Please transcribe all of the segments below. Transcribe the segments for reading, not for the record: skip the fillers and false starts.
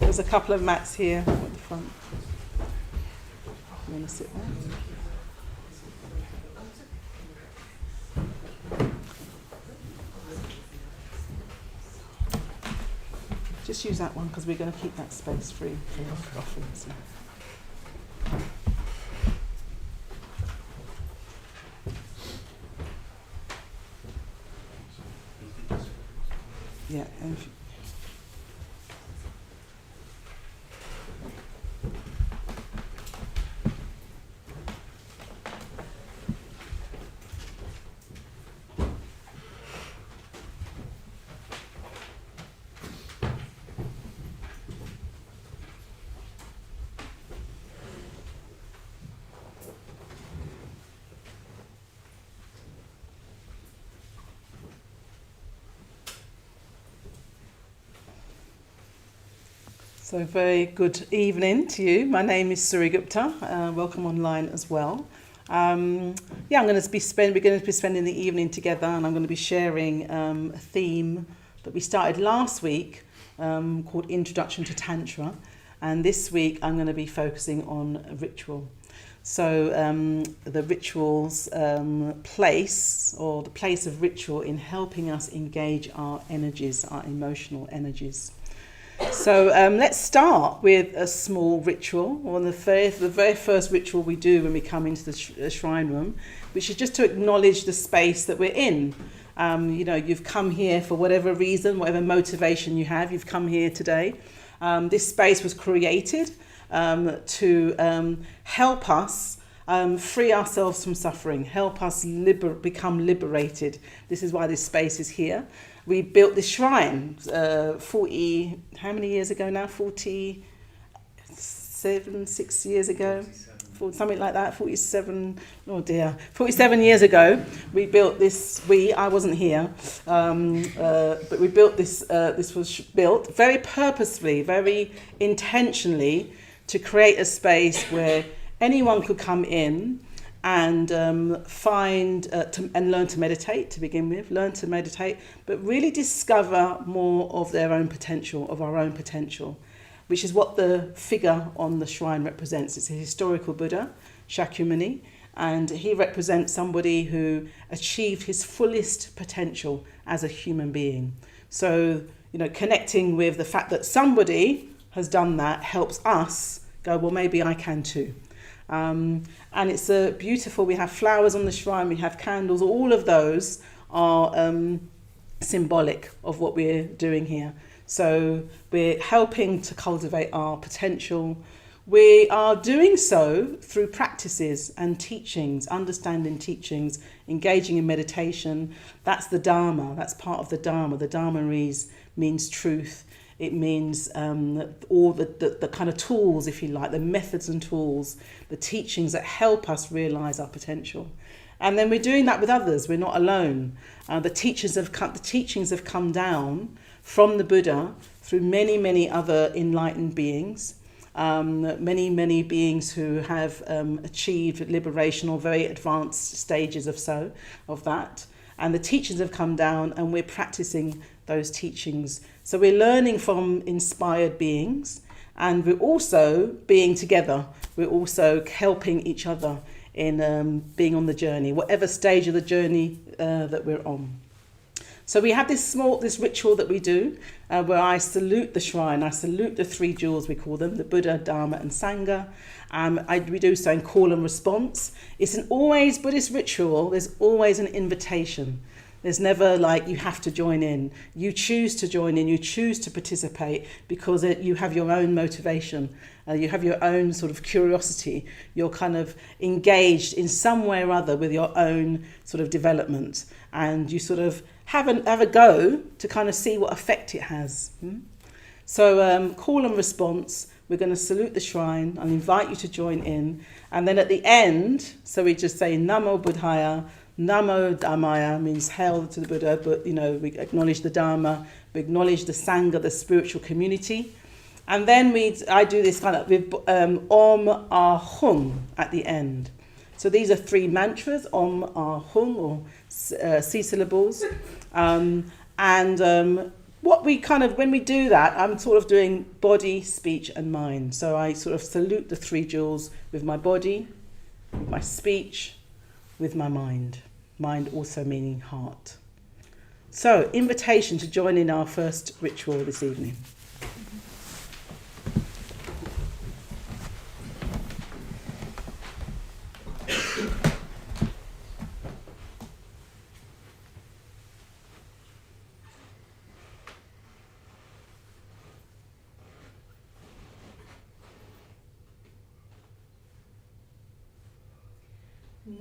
There's a couple of mats here at the front. You want to sit there? Just use that one because we're going to keep that space free for offerings. Yeah, and so very good evening to you. My name is Suryagupta. Welcome online as well. We're going to be spending the evening together, and I'm going to be sharing a theme that we started last week called Introduction to Tantra. And this week I'm going to be focusing on ritual. So the ritual's place, or the place of ritual in helping us engage our energies, our emotional energies. So let's start with a small ritual, or the very first ritual we do when we come into the shrine room, which is just to acknowledge the space that we're in. You've come here for whatever reason, whatever motivation you have, you've come here today. This space was created to help us free ourselves from suffering, help us become liberated. This is why this space is here. We built this shrine 40, how many years ago now? 6 years ago? Something like that, 47 years ago. We built this, I wasn't here, but we built this, this was built very purposefully, very intentionally to create a space where anyone could come in and find and learn to meditate to begin with, but really discover more of their own potential, of our own potential, which is what the figure on the shrine represents. It's a historical Buddha, Shakyamuni, and he represents somebody who achieved his fullest potential as a human being. So, connecting with the fact that somebody has done that helps us go, well, maybe I can too. And it's beautiful. We have flowers on the shrine, we have candles. All of those are symbolic of what we're doing here. So we're helping to cultivate our potential. We are doing so through practices and teachings, understanding teachings, engaging in meditation. That's the Dharma. That's part of the Dharma. The Dharma means truth. It means all the kind of tools, if you like, the methods and tools, the teachings that help us realise our potential. And then we're doing that with others. We're not alone. The teachings have come down from the Buddha through many, many other enlightened beings, many beings who have achieved liberation or very advanced stages of that. And the teachings have come down, and we're practicing those teachings. So we're learning from inspired beings, and we're also being together. We're also helping each other in being on the journey, whatever stage of the journey that we're on. So we have this ritual that we do where I salute the shrine. I salute the three jewels, we call them, the Buddha, Dharma and Sangha. We do so in call and response. It's an always Buddhist ritual. There's always an invitation. There's never like you have to join in. You choose to join in, you choose to participate because you have your own motivation. You have your own sort of curiosity. You're kind of engaged in some way or other with your own sort of development. And you sort of have a go to kind of see what effect it has. So call and response, we're going to salute the shrine and invite you to join in. And then at the end, so we just say Namo Buddhaya, Namo Dhammaya means hail to the Buddha, but we acknowledge the Dharma, we acknowledge the Sangha, the spiritual community. And then I do this kind of with Om Ah Hung at the end. So these are three mantras, Om Ah Hung, or C syllables. And And what we kind of, when we do that, I'm sort of doing body, speech and mind. So I sort of salute the three jewels with my body, with my speech, with my mind. Mind also meaning heart. So, invitation to join in our first ritual this evening.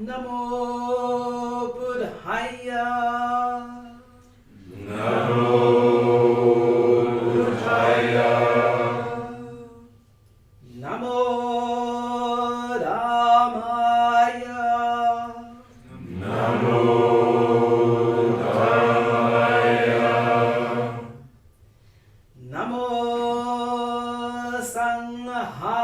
Namo Buddhaya. Namo Buddhaya. Namo Dhammaya. Namo Dhammaya. Namo Sanghaya.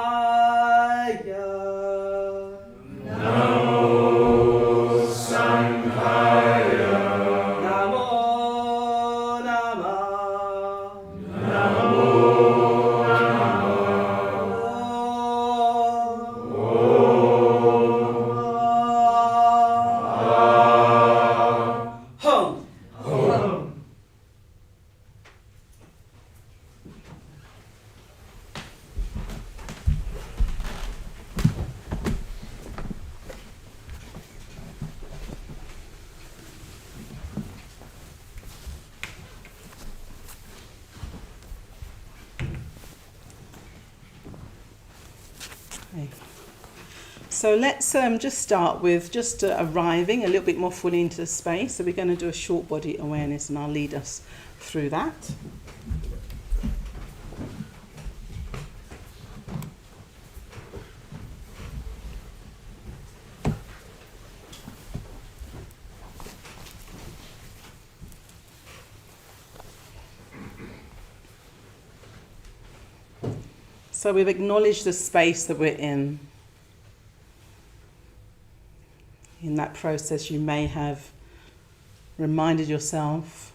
So let's just start with just arriving a little bit more fully into the space. So we're going to do a short body awareness and I'll lead us through that. So we've acknowledged the space that we're in. In that process, you may have reminded yourself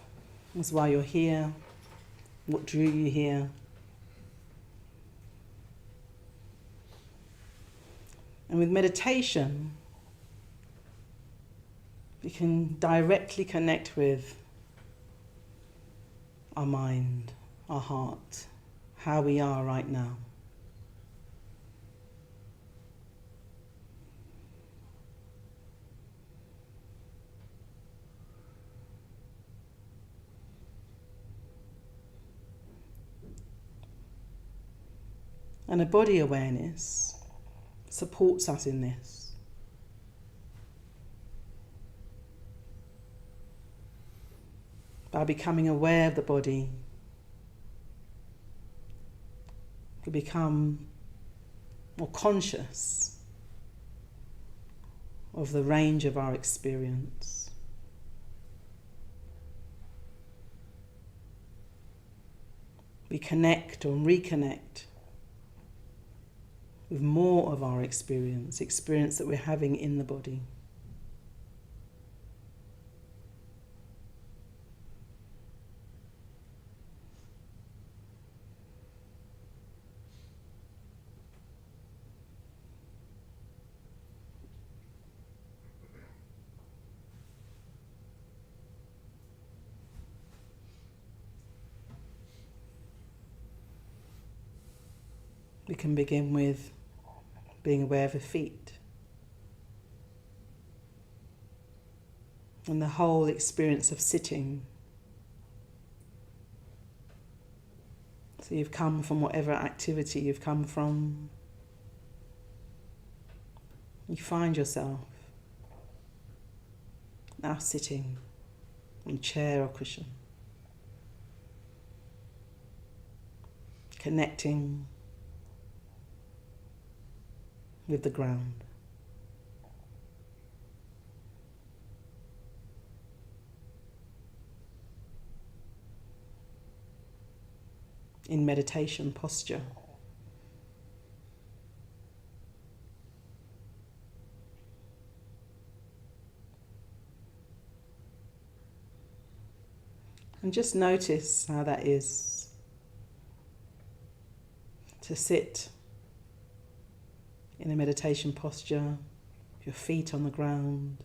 as why you're here, what drew you here. And with meditation, we can directly connect with our mind, our heart, how we are right now. And a body awareness supports us in this. By becoming aware of the body, we become more conscious of the range of our experience. We connect or reconnect with more of our experience that we're having in the body. We can begin with being aware of the feet and the whole experience of sitting. So you've come from whatever activity you've come from. You find yourself now sitting on a chair or cushion, connecting with the ground. In meditation posture. And just notice how that is to sit in a meditation posture, your feet on the ground,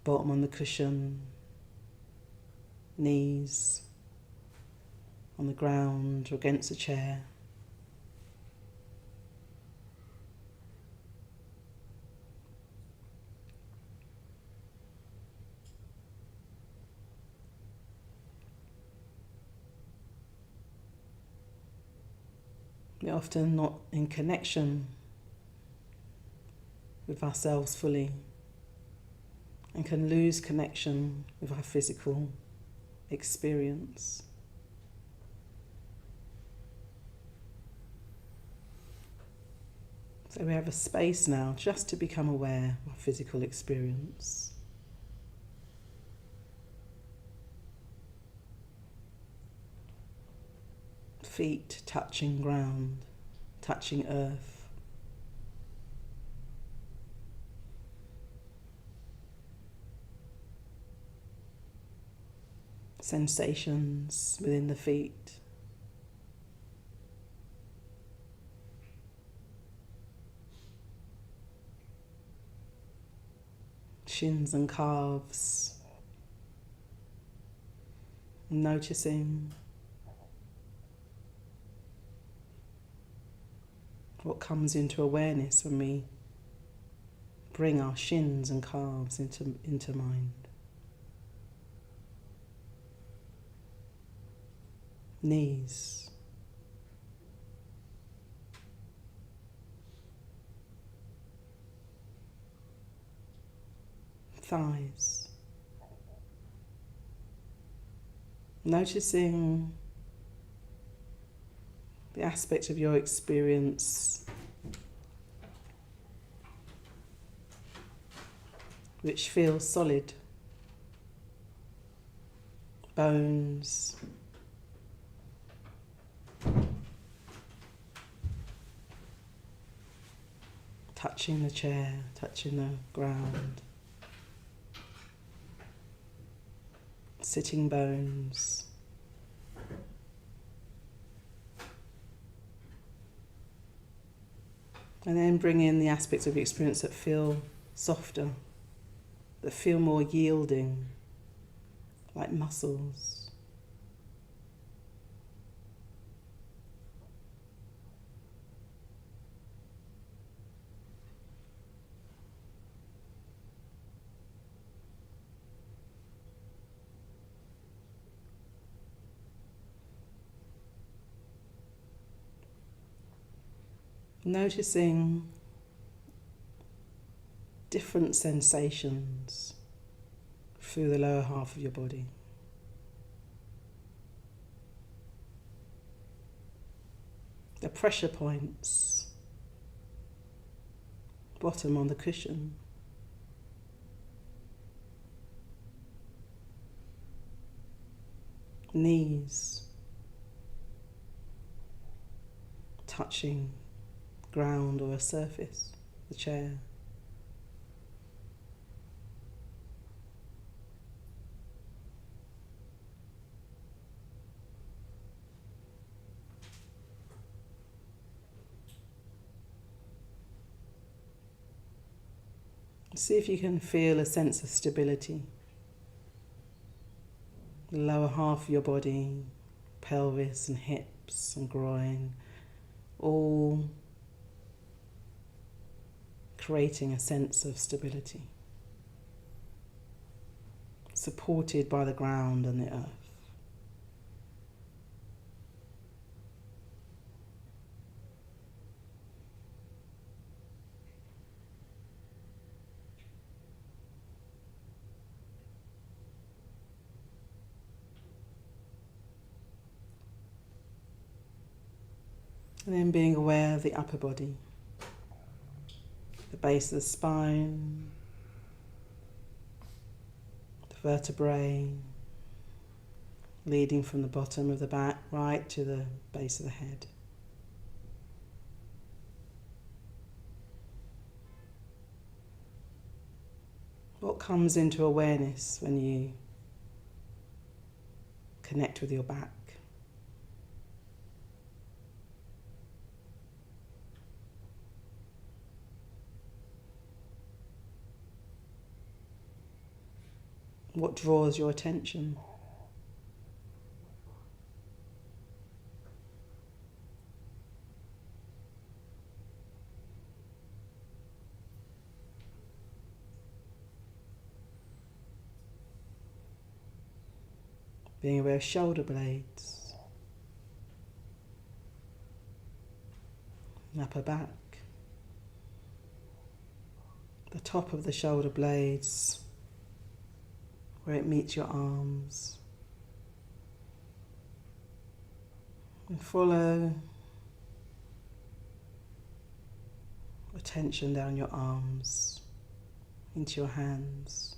bottom on the cushion, knees on the ground or against a chair. We're often not in connection with ourselves fully and can lose connection with our physical experience. So we have a space now just to become aware of our physical experience. Feet touching ground, touching earth. Sensations within the feet. Shins and calves. Noticing what comes into awareness when we bring our shins and calves into mind. Knees. Thighs. Noticing the aspect of your experience which feels solid. Bones. Touching the chair, touching the ground. Sitting bones. And then bring in the aspects of the experience that feel softer, that feel more yielding, like muscles. Noticing different sensations through the lower half of your body. The pressure points, bottom on the cushion. Knees touching ground or a surface, the chair. See if you can feel a sense of stability. The lower half of your body, pelvis and hips and groin, all creating a sense of stability, supported by the ground and the earth. And then being aware of the upper body, the base of the spine, the vertebrae, leading from the bottom of the back right to the base of the head. What comes into awareness when you Connect with your back. What draws your attention? Being aware of shoulder blades, upper back, the top of the shoulder blades, where it meets your arms. And follow attention down your arms, into your hands.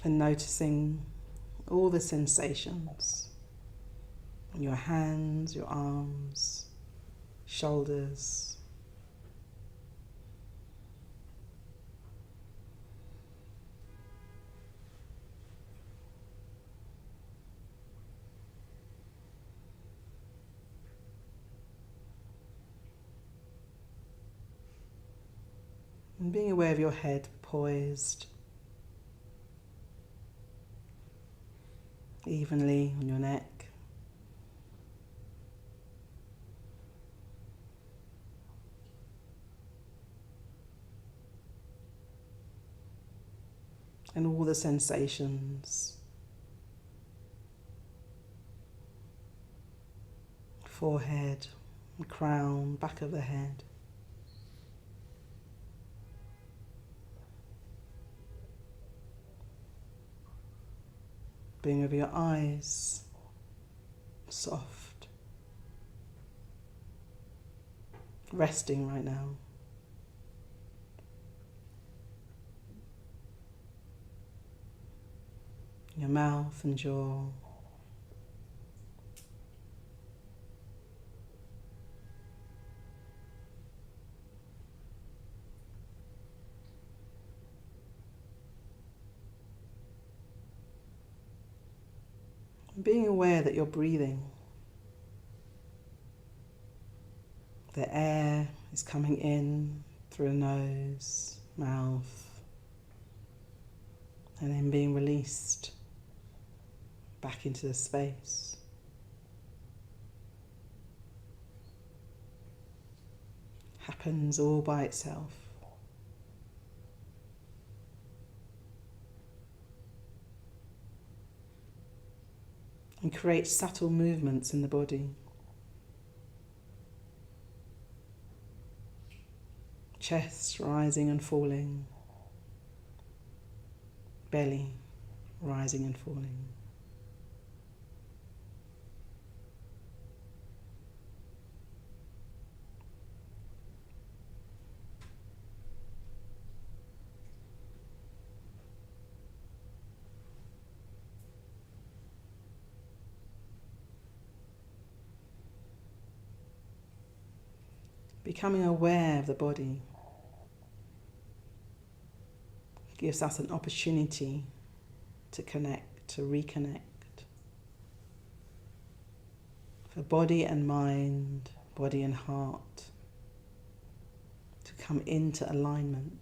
And noticing all the sensations in your hands, your arms, shoulders. And being aware of your head poised evenly on your neck. And all the sensations. Forehead, crown, back of the head. Being over your eyes, soft, resting right now. Your mouth and jaw. Being aware that you're breathing. The air is coming in through the nose, mouth, and then being released back into the space. Happens all by itself. And create subtle movements in the body. Chest rising and falling. Belly rising and falling. Becoming aware of the body gives us an opportunity to connect, to reconnect. For body and mind, body and heart to come into alignment.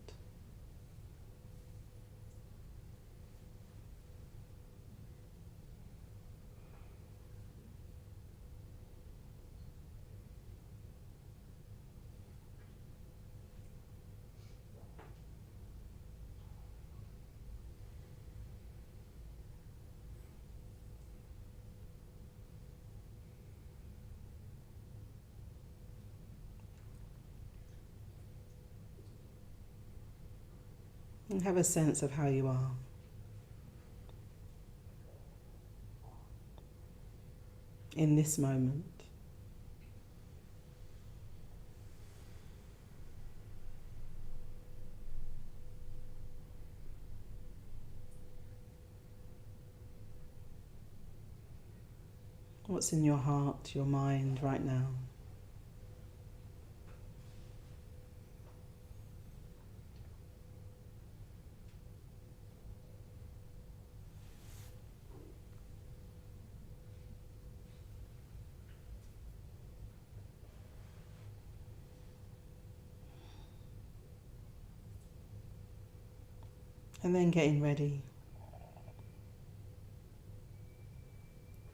And have a sense of how you are. In this moment. What's in your heart, your mind right now? And then getting ready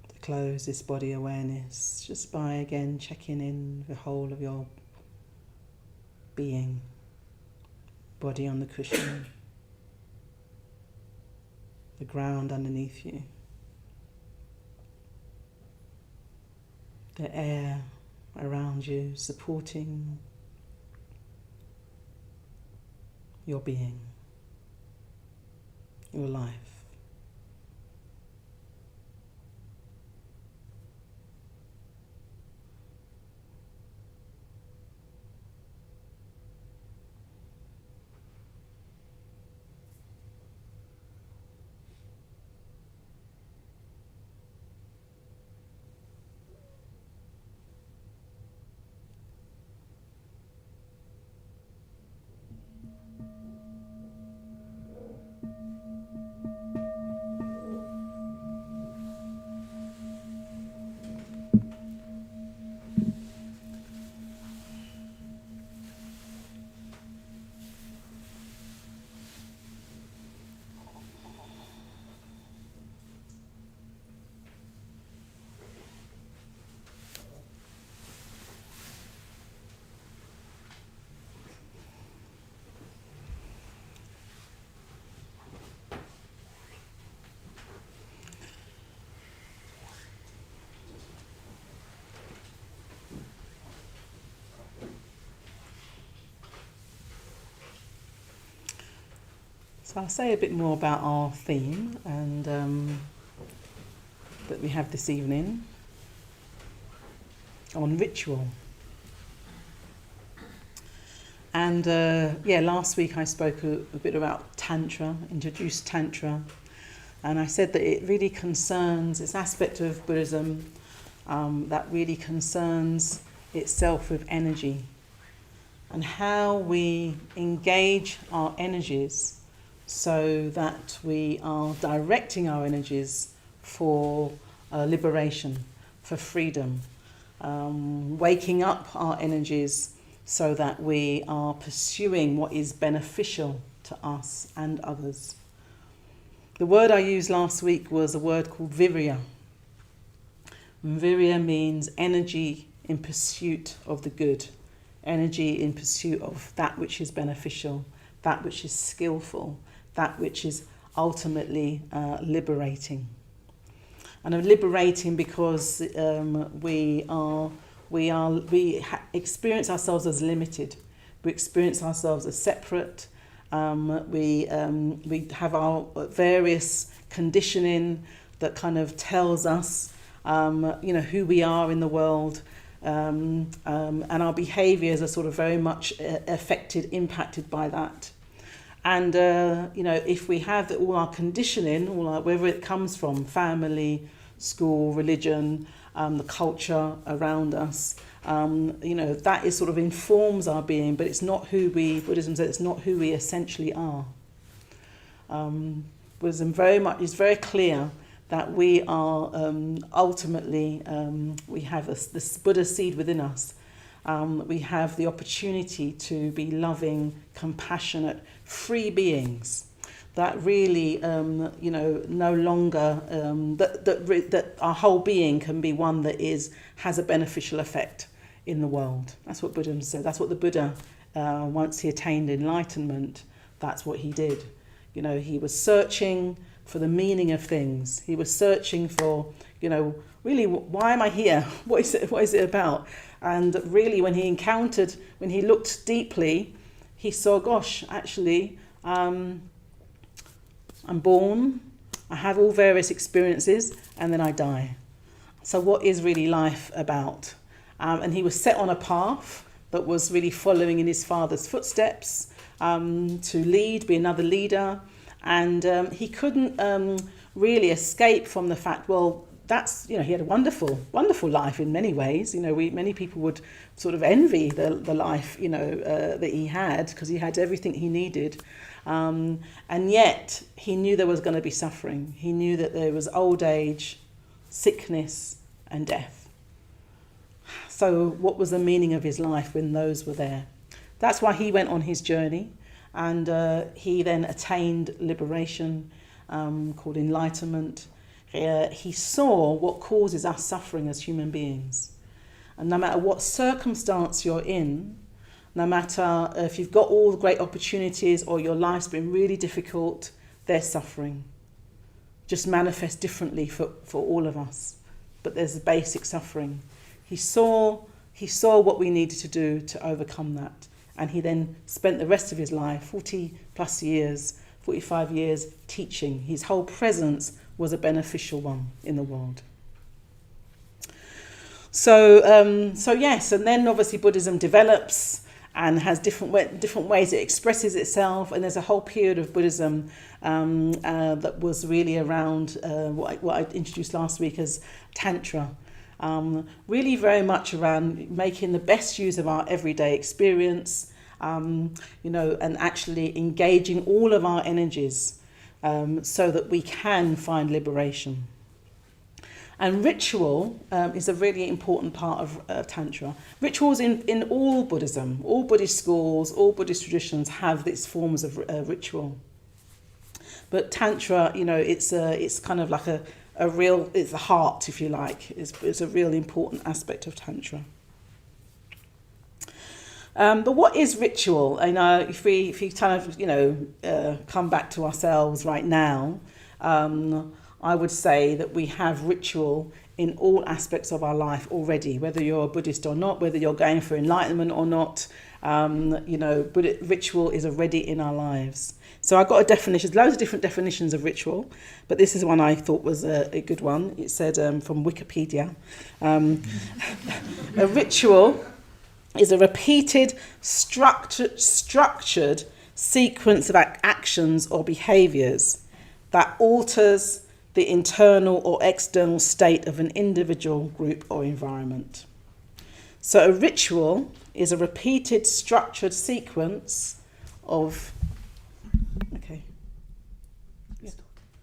to close this body awareness just by again checking in the whole of your being. Body on the cushion, the ground underneath you, the air around you supporting your being, your life. So I'll say a bit more about our theme and that we have this evening on ritual. And last week I spoke a bit about Tantra, introduced Tantra, and I said that it really concerns, this aspect of Buddhism that really concerns itself with energy and how we engage our energies so that we are directing our energies for liberation, for freedom, waking up our energies so that we are pursuing what is beneficial to us and others. The word I used last week was a word called virya. Virya means energy in pursuit of the good, energy in pursuit of that which is beneficial, that which is skillful, that which is ultimately liberating. And liberating because we experience ourselves as limited. We experience ourselves as separate. We have our various conditioning that kind of tells us, who we are in the world, and our behaviours are sort of very much impacted by that. And if we have all our conditioning, wherever it comes from, family, school, religion, the culture around us, that is sort of informs our being, but it's not who Buddhism says, it's not who we essentially are. Buddhism is very clear that we are ultimately, we have this Buddha seed within us. We have the opportunity to be loving, compassionate, free beings that really, no longer, that our whole being can be one that has a beneficial effect in the world. That's what Buddhism said. That's what the Buddha, once he attained enlightenment, that's what he did. He was searching for the meaning of things. He was searching for, really, why am I here? What is it about? And really, when he looked deeply, he saw, gosh, actually, I'm born, I have all various experiences, and then I die. So what is really life about? And he was set on a path that was really following in his father's footsteps, to be another leader. And he couldn't really escape from the fact, well, that's, he had a wonderful, wonderful life in many ways. Many people would sort of envy the life, that he had, because he had everything he needed. And yet he knew there was going to be suffering. He knew that there was old age, sickness, and death. So what was the meaning of his life when those were there? That's why he went on his journey. and he then attained liberation, called enlightenment. He saw what causes us suffering as human beings. And no matter what circumstance you're in, no matter if you've got all the great opportunities or your life's been really difficult, there's suffering. Just manifests differently for all of us. But there's basic suffering. He saw what we needed to do to overcome that. And he then spent the rest of his life, 40 plus years, 45 years, teaching. His whole presence was a beneficial one in the world. So yes, and then obviously Buddhism develops and has different ways it expresses itself. And there's a whole period of Buddhism that was really around what I introduced last week as Tantra. Really very much around making the best use of our everyday experience, and actually engaging all of our energies so that we can find liberation. And ritual is a really important part of Tantra. Rituals in all Buddhism, all Buddhist schools, all Buddhist traditions have these forms of ritual. But Tantra, it's kind of like it's the heart, if you like. It's a really important aspect of Tantra. But what is ritual? If we kind of come back to ourselves right now, I would say that we have ritual in all aspects of our life already, whether you're a Buddhist or not, whether you're going for enlightenment or not. Ritual is already in our lives. So I got a definition, loads of different definitions of ritual, but this is one I thought was a good one. It said from Wikipedia, a ritual is a repeated, structured sequence of actions or behaviours that alters the internal or external state of an individual, group or environment. So a ritual is a repeated, structured sequence of...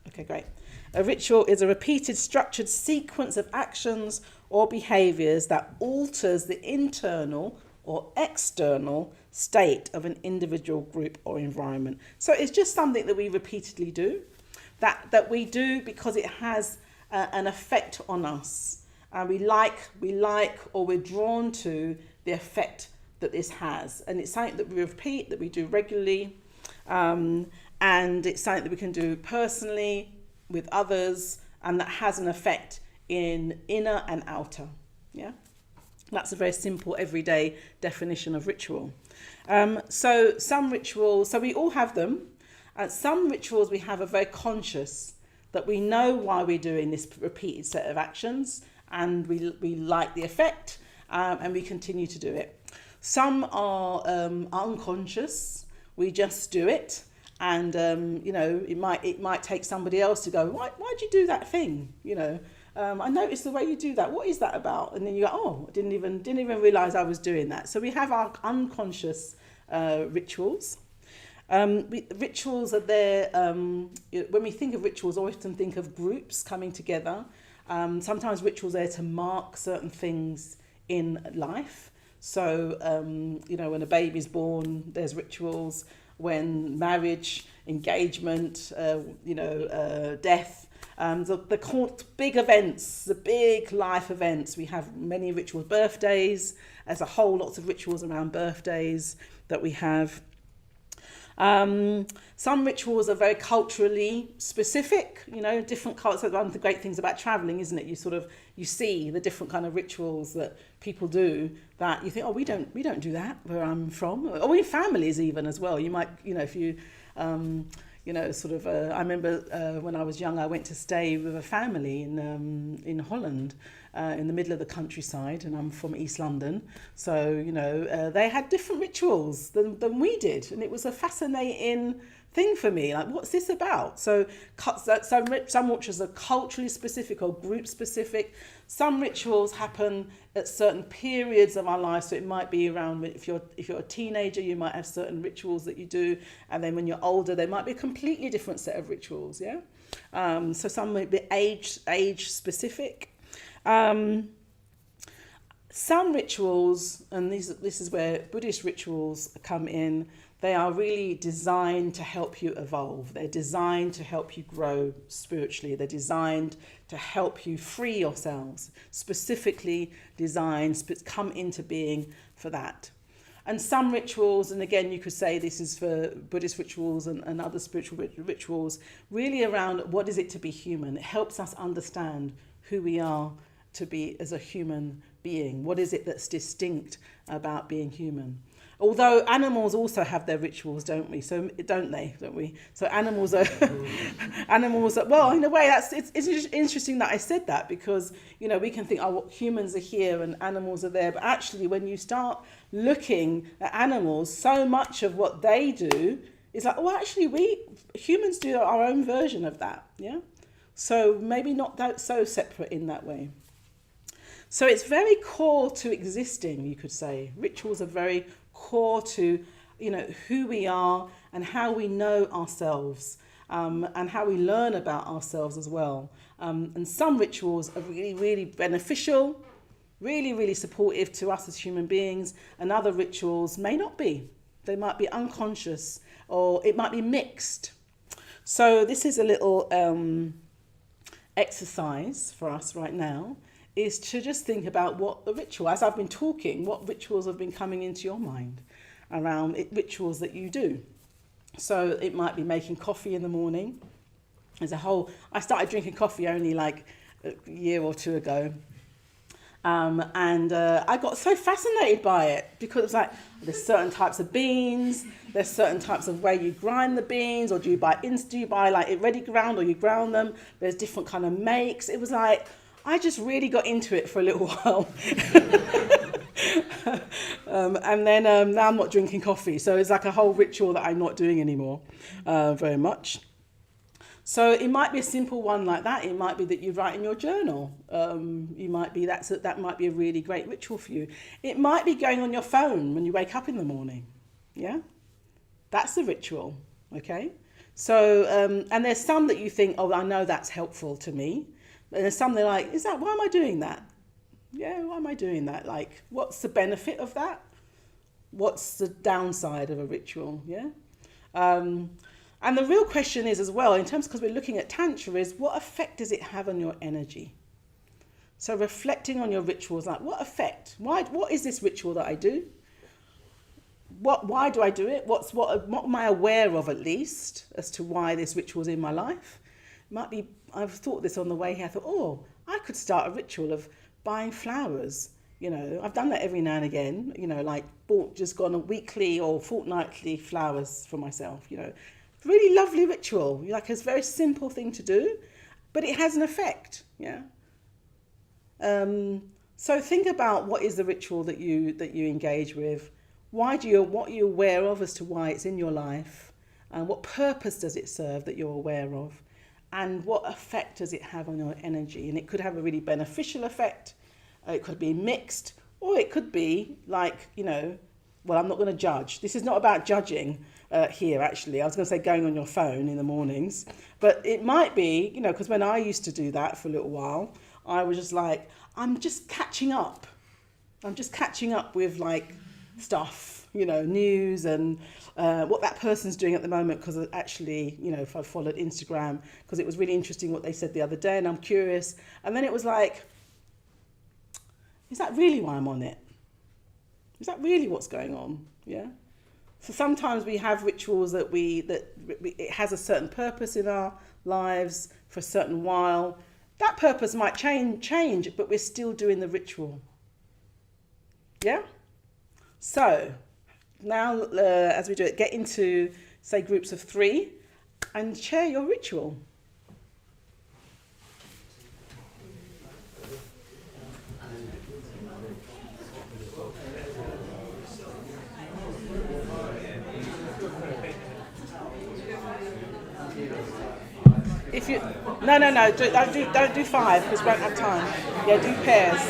Okay, great. A ritual is a repeated, structured sequence of actions or behaviours that alters the internal or external state of an individual, group or environment. So it's just something that we repeatedly do, that we do because it has an effect on us. We like or we're drawn to the effect that this has. And it's something that we repeat, that we do regularly. And it's something that we can do personally with others, and that has an effect in inner and outer. Yeah, that's a very simple everyday definition of ritual. So some rituals, so we all have them. Some rituals we have are very conscious, that we know why we're doing this repeated set of actions, and we like the effect, and we continue to do it. Some are unconscious. We just do it. And, it might take somebody else to go, why'd you do that thing? I noticed the way you do that. What is that about? And then you go, oh, I didn't even realise I was doing that. So we have our unconscious rituals. Rituals are there, when we think of rituals, I often think of groups coming together. Sometimes rituals are there to mark certain things in life. So, when a baby's born, there's rituals. When marriage, engagement, death, the big events, the big life events, we have many rituals. Birthdays, there's a whole lots of rituals around birthdays that we have. Some rituals are very culturally specific, different cultures. One of the great things about travelling, isn't it? You see the different kind of rituals that people do that you think, oh, we don't do that where I'm from, or in families even as well. You might, if you, I remember when I was young, I went to stay with a family in Holland, in the middle of the countryside, and I'm from East London. So, they had different rituals than we did. And it was a fascinating thing for me. Like, what's this about? So some rituals are culturally specific or group specific. Some rituals happen at certain periods of our life. So it might be around, if you're a teenager, you might have certain rituals that you do. And then when you're older, there might be a completely different set of rituals. Yeah. So some might be age specific. Some rituals, and this is where Buddhist rituals come in, They are really designed to help you evolve. They're designed to help you grow spiritually. They're designed to help you free yourselves, specifically designed, come into being for that. And some rituals, and again, you could say this is for Buddhist rituals and other spiritual rituals, really around what is it to be human. It helps us understand who we are to be as a human being. What is it that's distinct about being human? Although animals also have their rituals, don't we? So don't we? So animals are well, in a way, it's interesting that I said that, because we can think, oh, humans are here and animals are there, but actually, when you start looking at animals, so much of what they do is like, oh, actually, we humans do our own version of that, yeah. So maybe not that so separate in that way. So it's very core to existing, you could say. Rituals are very core to, who we are and how we know ourselves, and how we learn about ourselves as well. And some rituals are really, really beneficial, really, really supportive to us as human beings, and other rituals may not be. They might be unconscious, or it might be mixed. So this is a little exercise for us right now, is to just think about what the ritual, as I've been talking, what rituals have been coming into your mind around rituals that you do. So it might be making coffee in the morning. I started drinking coffee only like a year or two ago. And I got so fascinated by it, because it's like, there's certain types of beans, there's certain types of way you grind the beans, or do you buy like it ready ground, or you ground them? There's different kind of makes. It was like, I just really got into it for a little while. And then now I'm not drinking coffee. So it's like a whole ritual that I'm not doing anymore very much. So it might be a simple one like that. It might be that you write in your journal. That might be a really great ritual for you. It might be going on your phone when you wake up in the morning. Yeah? That's the ritual. Okay? So, and there's some that you think, oh, I know that's helpful to me. And there's some they're like, why am I doing that? Yeah, why am I doing that? Like, what's the benefit of that? What's the downside of a ritual? Yeah. And the real question is as well, in terms, because we're looking at Tantra, is what effect does it have on your energy? So reflecting on your rituals, like what effect? What is this ritual that I do? Why do I do it? What am I aware of, at least, as to why this ritual is in my life? Might be, I've thought this on the way here. I thought, I could start a ritual of buying flowers. I've done that every now and again. Like gone a weekly or fortnightly flowers for myself. Really lovely ritual. Like, it's a very simple thing to do, but it has an effect. Yeah. So think about what is the ritual that you engage with. What are you aware of as to why it's in your life, and what purpose does it serve that you're aware of? And what effect does it have on your energy? And it could have a really beneficial effect. It could be mixed, or it could be like, well, I'm not going to judge. This is not about judging here, actually. I was going to say going on your phone in the mornings. But it might be, because when I used to do that for a little while, I was just like, I'm just catching up. I'm just catching up with like stuff, news and what that person's doing at the moment, because actually, if I followed Instagram, because it was really interesting what they said the other day, and I'm curious. And then it was like, is that really why I'm on it? Is that really what's going on? Yeah. So sometimes we have rituals that it has a certain purpose in our lives for a certain while. That purpose might change, but we're still doing the ritual. Yeah. So now, as we do it, get into, say, groups of 3 and share your ritual. If you no, don't do 5 because we won't have time. Yeah, do pairs.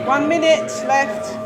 1 minute left.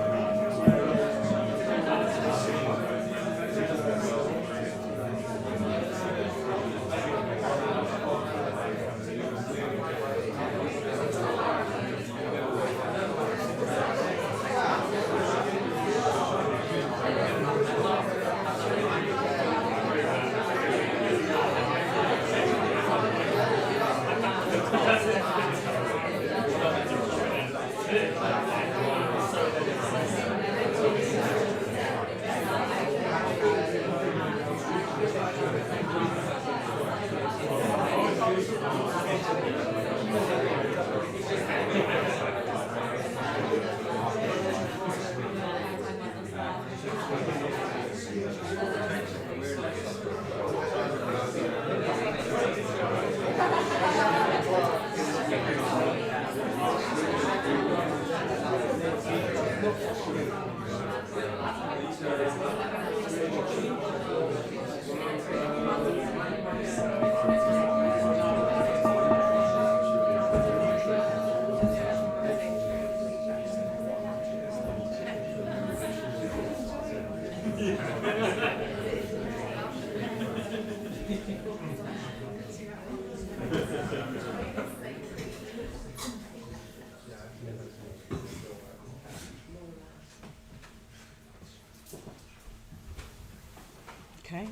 Okay.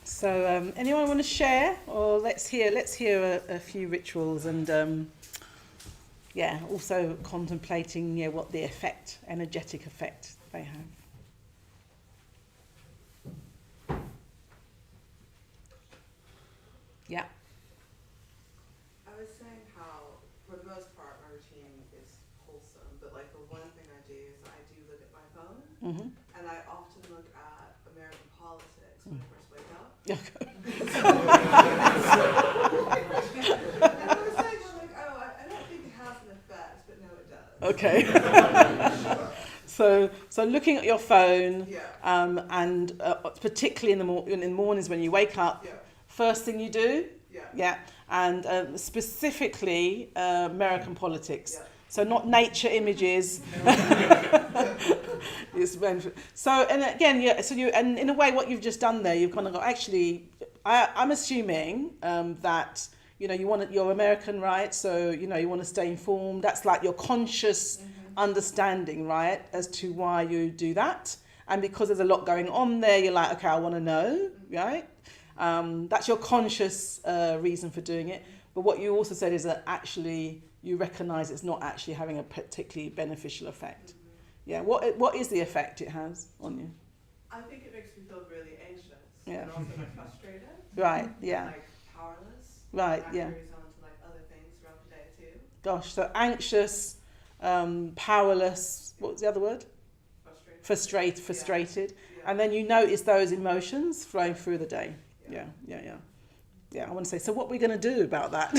So, anyone want to share, or let's hear a few rituals, and also contemplating what the energetic effect they have. Yeah. I was saying how, for the most part, my routine is wholesome, but like the one thing I do is I do look at my phone, and I often look at American politics when I first wake up. And I was saying, like, I don't think it has an effect, but no, it does. Okay. So looking at your phone, and particularly in the mornings when you wake up, first thing you do, and specifically American politics. So not nature images. So, and again, so and in a way, what you've just done there, you've kind of got, actually, I'm assuming that, you're American, right? So, you want to stay informed. That's like your conscious understanding, right, as to why you do that. And because there's a lot going on there, you're like, okay, I want to know, right? That's your conscious reason for doing it. But what you also said is that actually you recognise it's not actually having a particularly beneficial effect. Yeah. What is the effect it has on you? I think it makes me feel really anxious. Yeah. And also like frustrated. Right. Yeah. And like powerless. Right. And Yeah. carries on to like other things throughout the day too. Gosh. So anxious, powerless. What was the other word? Frustrated. Yeah. And then you notice those emotions flowing through the day. Yeah. Yeah, I want to say, so what are we going to do about that?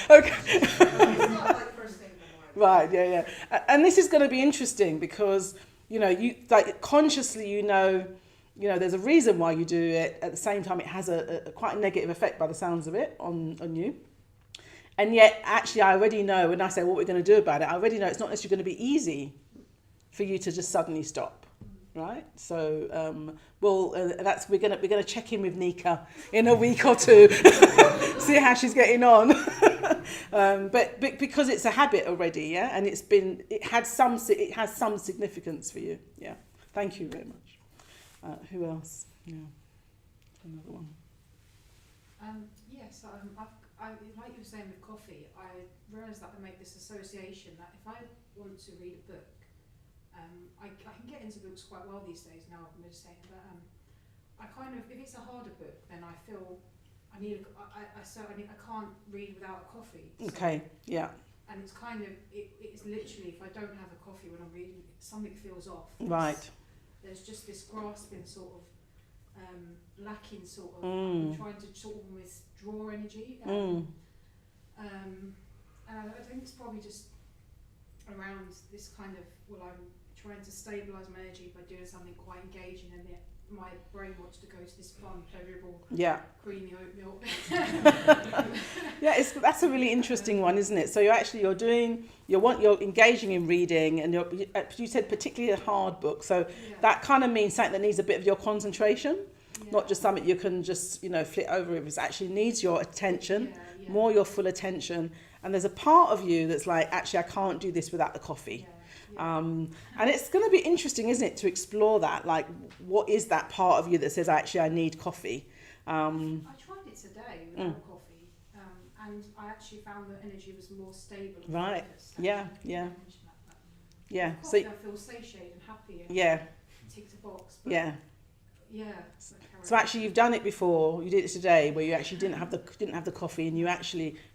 Okay. It's not like first thing in the morning. Right, yeah. And this is going to be interesting because, you like consciously, there's a reason why you do it. At the same time, it has a quite a negative effect by the sounds of it on you. And yet, actually, I already know when I say what we're going to do about it, I already know it's not necessarily going to be easy for you to just suddenly stop. Right, so we're gonna check in with Nika in a week or two, see how she's getting on. But because it's a habit already, and it has some significance for you. Yeah, thank you very much. Who else? Yeah, another one. Yes, I like you were saying with coffee. I realised that I make this association that if I want to read a book. I can get into books quite well these days now. I'm just saying, but I kind of, if it's a harder book, then I feel I can't read without a coffee. So, okay. Yeah. And it's kind of it's literally, if I don't have a coffee when I'm reading, something feels off. Right. There's just this grasping sort of lacking sort of. I'm trying to sort of almost draw energy. And I think it's probably just around this kind of, I'm trying to stabilise my energy by doing something quite engaging, and yet my brain wants to go to this fun, pleasurable, creamy oat milk. That's a really interesting one, isn't it? So you're engaging in reading, and you said particularly a hard book. So that kind of means something that needs a bit of your concentration, not just something you can just flit over. It actually needs your attention, more your full attention. And there's a part of you that's like, actually, I can't do this without the coffee. And it's going to be interesting, isn't it, to explore that. Like, what is that part of you that says, actually, I need coffee? I tried it today without coffee, and I actually found that energy was more stable. And right. focused. Yeah. Coffee, I feel satiated and happy. And tick the box. But So actually, you've done it before. You did it today, where you actually didn't have the coffee, and you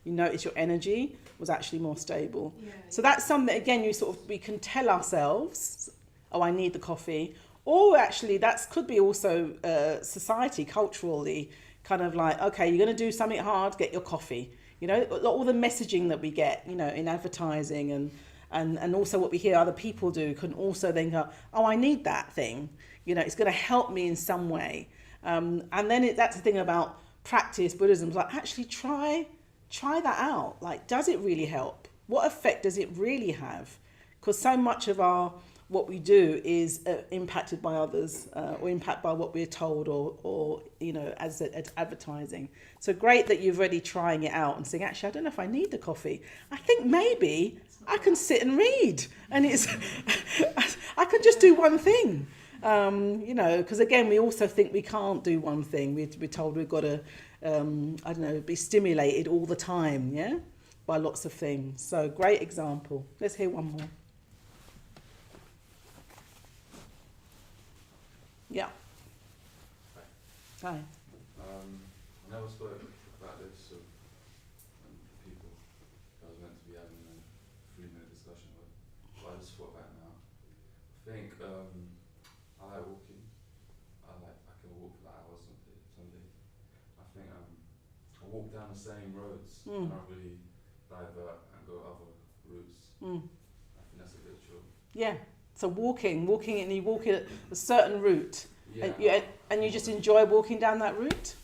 noticed your energy was actually more stable. So that's something, again, we can tell ourselves, oh, I need the coffee, or actually that could be also society, culturally, kind of like, okay, you're going to do something hard, get your coffee. All the messaging that we get, in advertising and also what we hear other people do can also then go, oh, I need that thing. It's going to help me in some way. And then that's the thing about practice, Buddhism, like actually try that out. Like, does it really help? What effect does it really have? Because so much of what we do is impacted by others or impacted by what we're told or as advertising. So great that you're already trying it out and saying, actually, I don't know if I need the coffee. I think maybe I can sit and read and I can just do one thing. Because again, we also think we can't do one thing. We're told we've got to, be stimulated all the time, yeah, by lots of things. So great example. Let's hear one more. Yeah. Hi. I never spoke about this with people I was meant to be having a 3-minute discussion with, but I just thought about it now. I think I like walking. I can walk for like hours some days. I think I walk down the same roads. I don't really divert and go other routes. I think that's a bit chill. Yeah. So walking, and you walk in a certain route, Yeah, and you just enjoy walking down that route.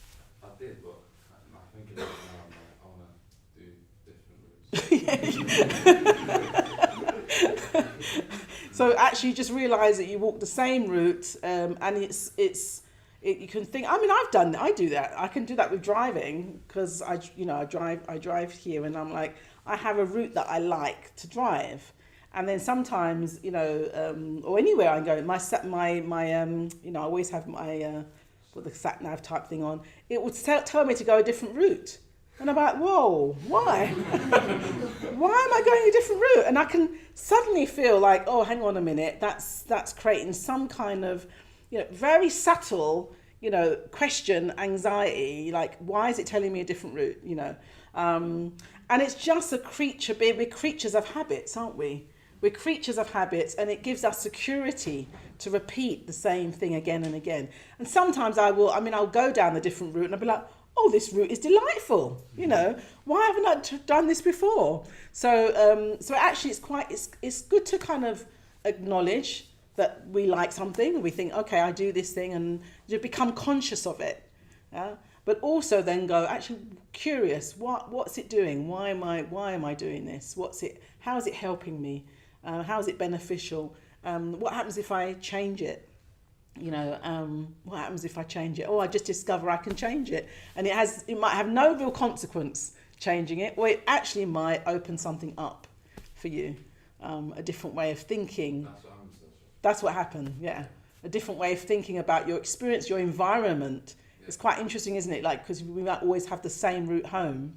I did, but I think it is now. I want to do different routes. So actually, you just realise that you walk the same route, and you can think. I mean, I do that. I can do that with driving because I drive here, and I'm like, I have a route that I like to drive. And then sometimes, or anywhere I go, I always have my the sat nav type thing on. It would tell me to go a different route, and I'm like, whoa, why? Why am I going a different route? And I can suddenly feel like, oh, hang on a minute, that's creating some kind of, very subtle, question, anxiety. Like, why is it telling me a different route? And it's just we're creatures of habits, aren't we? We're creatures of habits, and it gives us security to repeat the same thing again and again. And sometimes I'll go down the different route and I'll be like, oh, this route is delightful. Why haven't I done this before? So actually it's good to kind of acknowledge that we like something. We think, okay, I do this thing, and you become conscious of it. Yeah? But also then go, actually curious, what's it doing? Why am I doing this? How is it helping me? How is it beneficial? What happens if I change it? What happens if I change it? Oh, I just discover I can change it. And it might have no real consequence changing it, or it actually might open something up for you. A different way of thinking. That's what happened, yeah. A different way of thinking about your experience, your environment. It's quite interesting, isn't it? Because we might always have the same route home,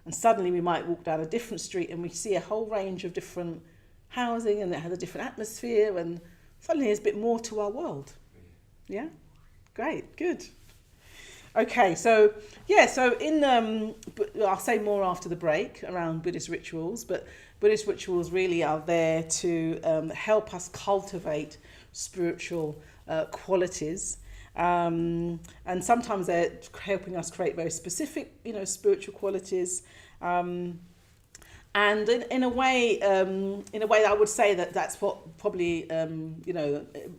and suddenly we might walk down a different street and we see a whole range of different housing, and it has a different atmosphere, and suddenly there's a bit more to our world. Yeah? Great, good. Okay, so I'll say more after the break around Buddhist rituals, but Buddhist rituals really are there to help us cultivate spiritual qualities. And sometimes they're helping us create very specific, spiritual qualities. And in a way I would say that that's what probably,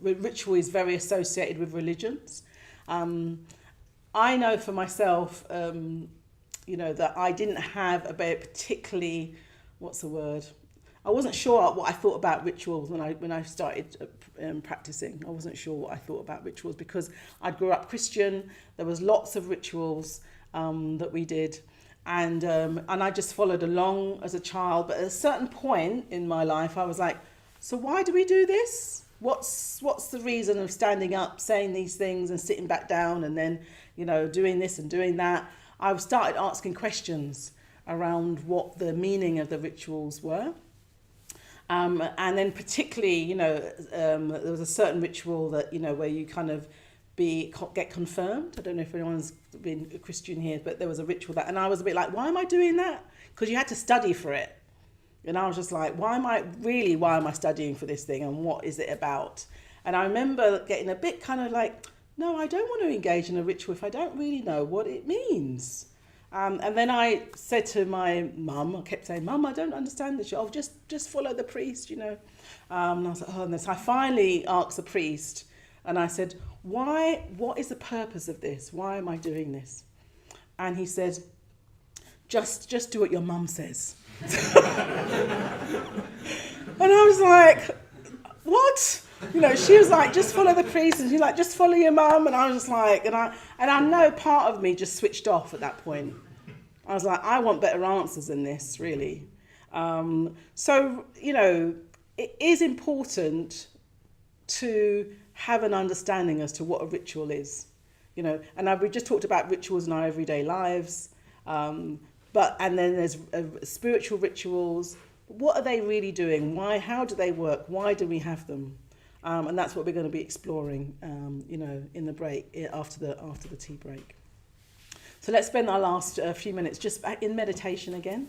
ritual is very associated with religions. I know for myself, that I didn't have a very particularly, I wasn't sure what I thought about rituals when I started practicing. I wasn't sure what I thought about rituals because I grew up Christian. There was lots of rituals that we did, and I just followed along as a child. But at a certain point in my life, I was like, so why do we do this? What's the reason of standing up, saying these things, and sitting back down, and then doing this and doing that? I started asking questions around what the meaning of the rituals were. And then particularly, there was a certain ritual that, where you kind of get confirmed. I don't know if anyone's been a Christian here, but there was a ritual and I was a bit like, why am I doing that? Because you had to study for it. And I was just like, why am I studying for this thing, and what is it about? And I remember getting a bit kind of like, no, I don't want to engage in a ritual if I don't really know what it means. And then I said to my mum, I kept saying, Mum, I don't understand this. Oh, just follow the priest, And I was like, oh, and so I finally asked the priest, and I said, what is the purpose of this? Why am I doing this? And he said, just do what your mum says. And I was like, what? what? You know, she was like, just follow the priest, and she's like, just follow your mum. And I was like, and I know part of me just switched off at that point. I was like, I want better answers than this, really. So, you know, it is important to have an understanding as to what a ritual is, you know. And we just talked about rituals in our everyday lives, and then there's spiritual rituals. What are they really doing? Why? How do they work? Why do we have them? And that's what we're going to be exploring, you know, in the break after the tea break. So let's spend our last few minutes just in meditation again.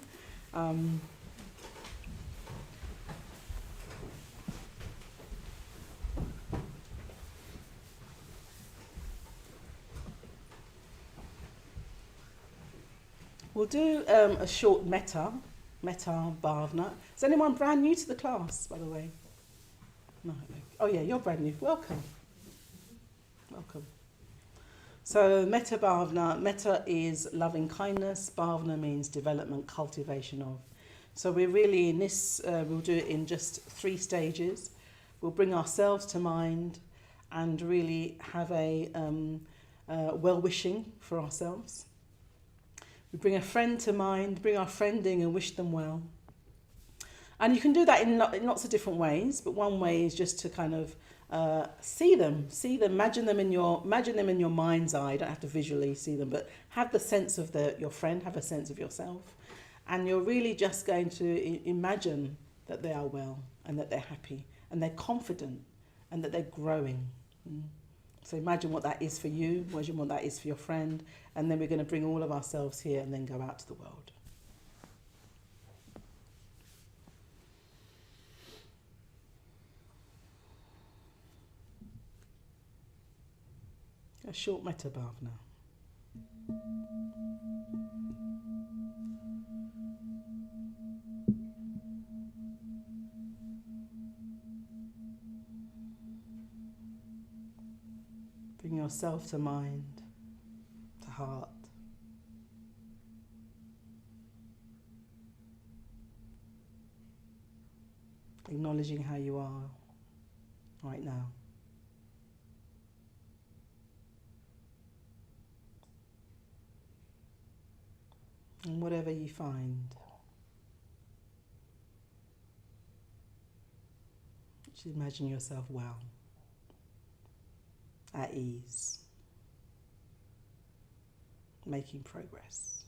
We'll do a short metta bhavana. Is anyone brand new to the class, by the way? No. Oh yeah, you're brand new. Welcome. Welcome. So metta bhavana. Metta is loving kindness. Bhavana means development, cultivation of. So we're really in this. We'll do it in just 3 stages. We'll bring ourselves to mind, and really have a well-wishing for ourselves. We bring a friend to mind, bring our friend in and wish them well. And you can do that in lots of different ways, but one way is just to kind of see them, imagine them in your mind's eye. You don't have to visually see them, but have the sense of your friend, have a sense of yourself. And you're really just going to imagine that they are well, and that they're happy, and they're confident, and that they're growing. So imagine what that is for you, imagine what that is for your friend, and then we're going to bring all of ourselves here and then go out to the world. A short metta bhavana. Bring yourself to mind, to heart. Acknowledging how you are right now. And whatever you find, just imagine yourself well, at ease, making progress,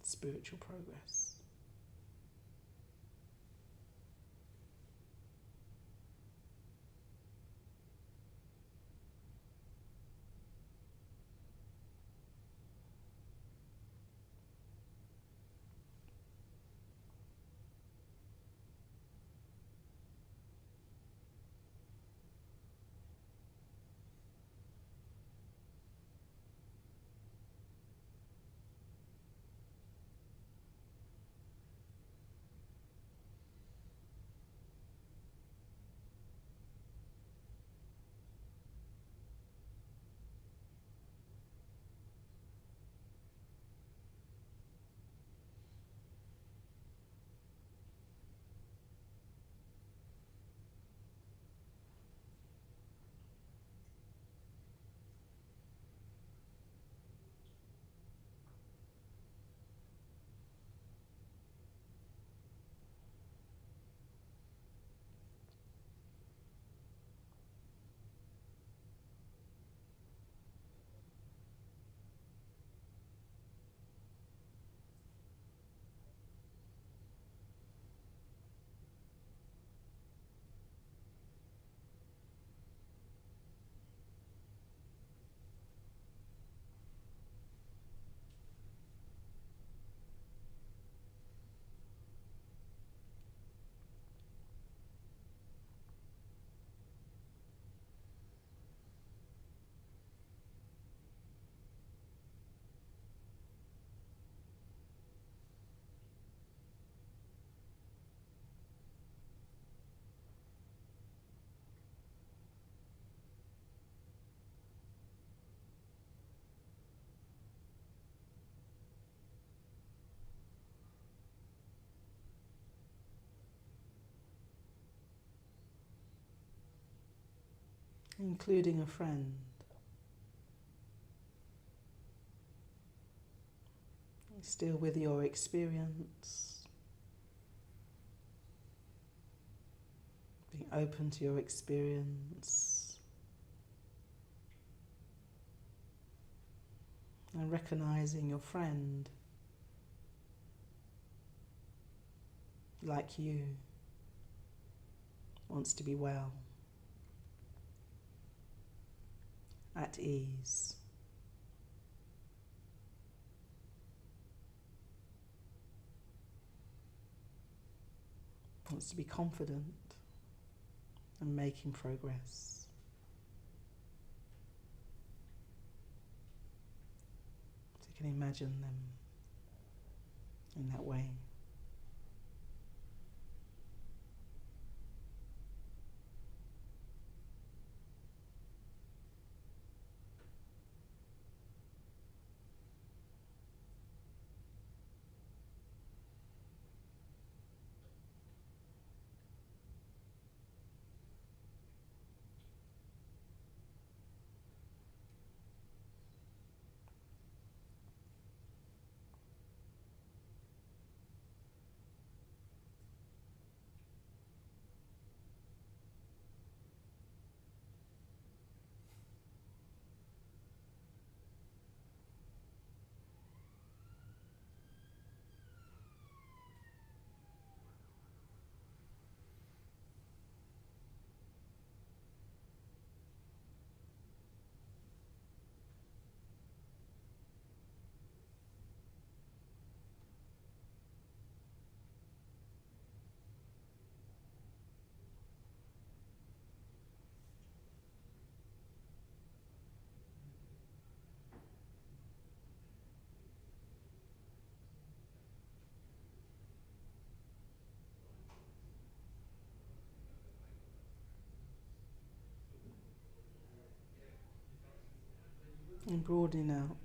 spiritual progress. including a friend. Still with your experience, being open to your experience, and recognizing your friend, like you, wants to be well, at ease. Wants to be confident and making progress. So you can imagine them in that way. And broadening out,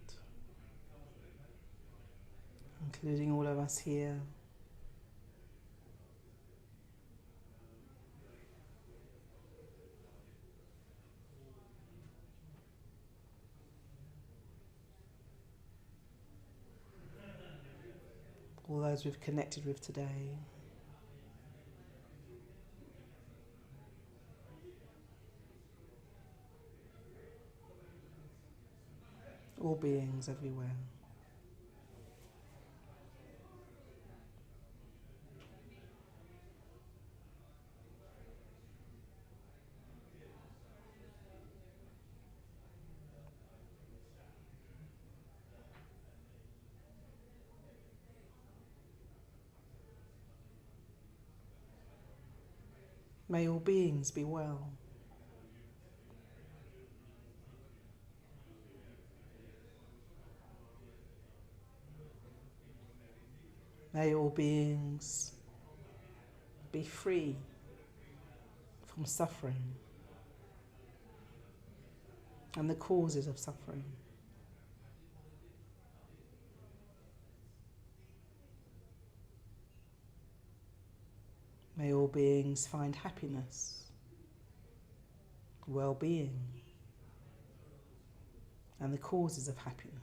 including all of us here. All those we've connected with today. All beings everywhere. May all beings be well. May all beings be free from suffering and the causes of suffering. May all beings find happiness, well-being, and the causes of happiness.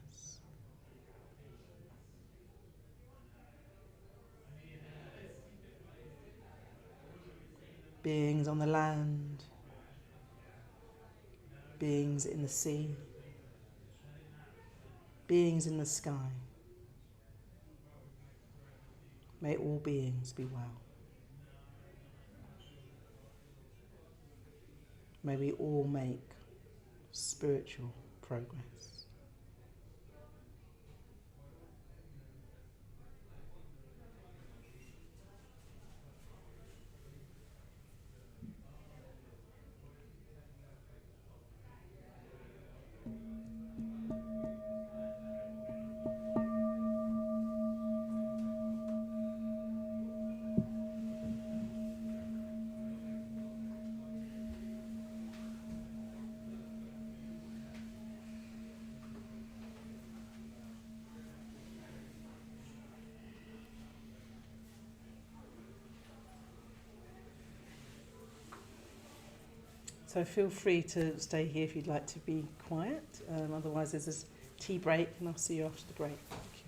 Beings on the land, beings in the sea, beings in the sky. May all beings be well. May we all make spiritual progress. So feel free to stay here if you'd like to be quiet. Otherwise, there's this tea break, and I'll see you after the break. Thank you.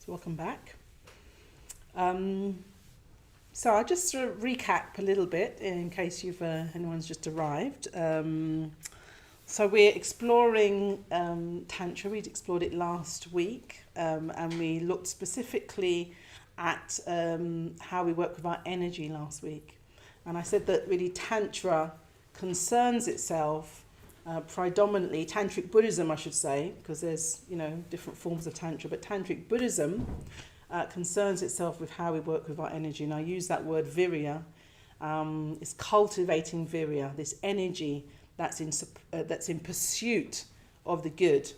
So welcome back. So I'll just sort of recap a little bit in case anyone's just arrived. So we're exploring Tantra. We'd explored it last week, and we looked specifically at how we work with our energy last week. And I said that really Tantra concerns itself predominantly, Tantric Buddhism I should say, because there's different forms of Tantra, but Tantric Buddhism concerns itself with how we work with our energy. And I use that word virya. It's cultivating virya, this energy that's in pursuit of the good,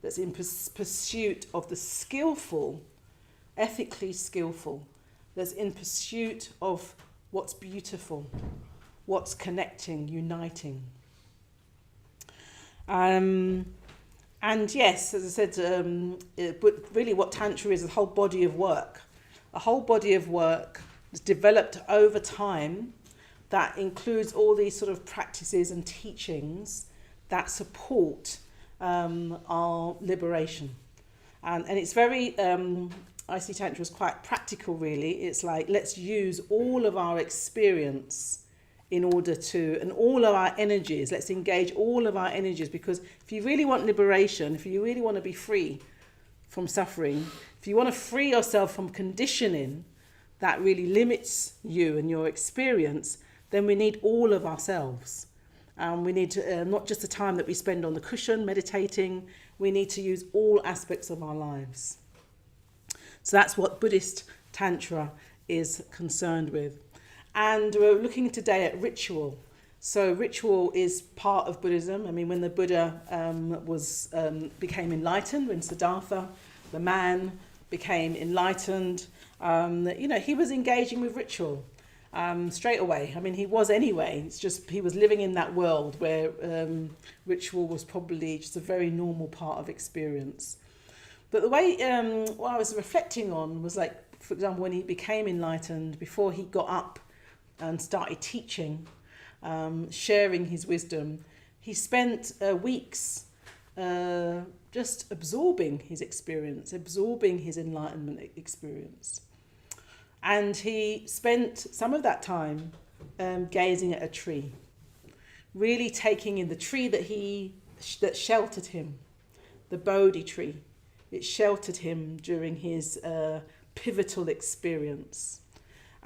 that's in pursuit of the skillful, ethically skillful, that's in pursuit of what's beautiful, what's connecting, uniting. And yes, as I said, but really what Tantra is a whole body of work. A whole body of work that's developed over time that includes all these sort of practices and teachings that support our liberation. And it's very, I see Tantra as quite practical really. It's like, let's use all of our experience in order to, and all of our energies, let's engage all of our energies, because if you really want liberation, if you really want to be free from suffering, if you want to free yourself from conditioning that really limits you and your experience, then we need all of ourselves. We need to, not just the time that we spend on the cushion meditating, we need to use all aspects of our lives. So that's what Buddhist Tantra is concerned with. And we're looking today at ritual. So ritual is part of Buddhism. I mean, when the Buddha became enlightened, when Siddhartha, the man, became enlightened, he was engaging with ritual straight away. I mean, he was anyway. It's just he was living in that world where ritual was probably just a very normal part of experience. But the way what I was reflecting on was like, for example, when he became enlightened, before he got up and started teaching, sharing his wisdom, he spent weeks just absorbing his experience, absorbing his enlightenment experience. And he spent some of that time gazing at a tree, really taking in the tree that sheltered him, the Bodhi tree. It sheltered him during his pivotal experience.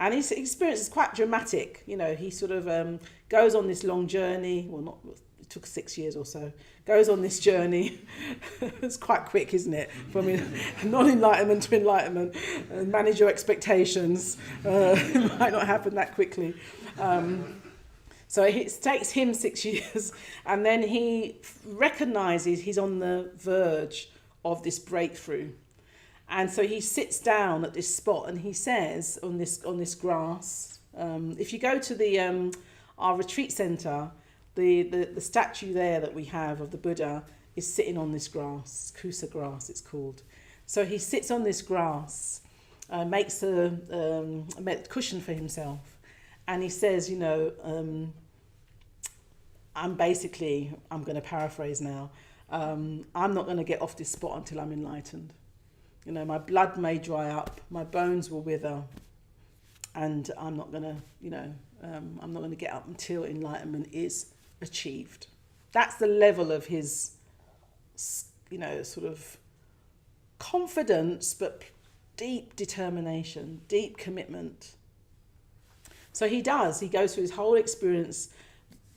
And his experience is quite dramatic. He sort of goes on this long journey. Well, it took 6 years or so. Goes on this journey. It's quite quick, isn't it? From non-enlightenment to enlightenment. Manage your expectations. It might not happen that quickly. So it takes him 6 years. And then he recognises he's on the verge of this breakthrough. And so he sits down at this spot and he says on this grass, if you go to our retreat centre, the statue there that we have of the Buddha is sitting on this grass, kusa grass it's called. So he sits on this grass, makes a cushion for himself, and he says, I'm going to paraphrase now, I'm not going to get off this spot until I'm enlightened. My blood may dry up, my bones will wither, and I'm not going to get up until enlightenment is achieved. That's the level of his, sort of confidence, but deep determination, deep commitment. So he goes through his whole experience,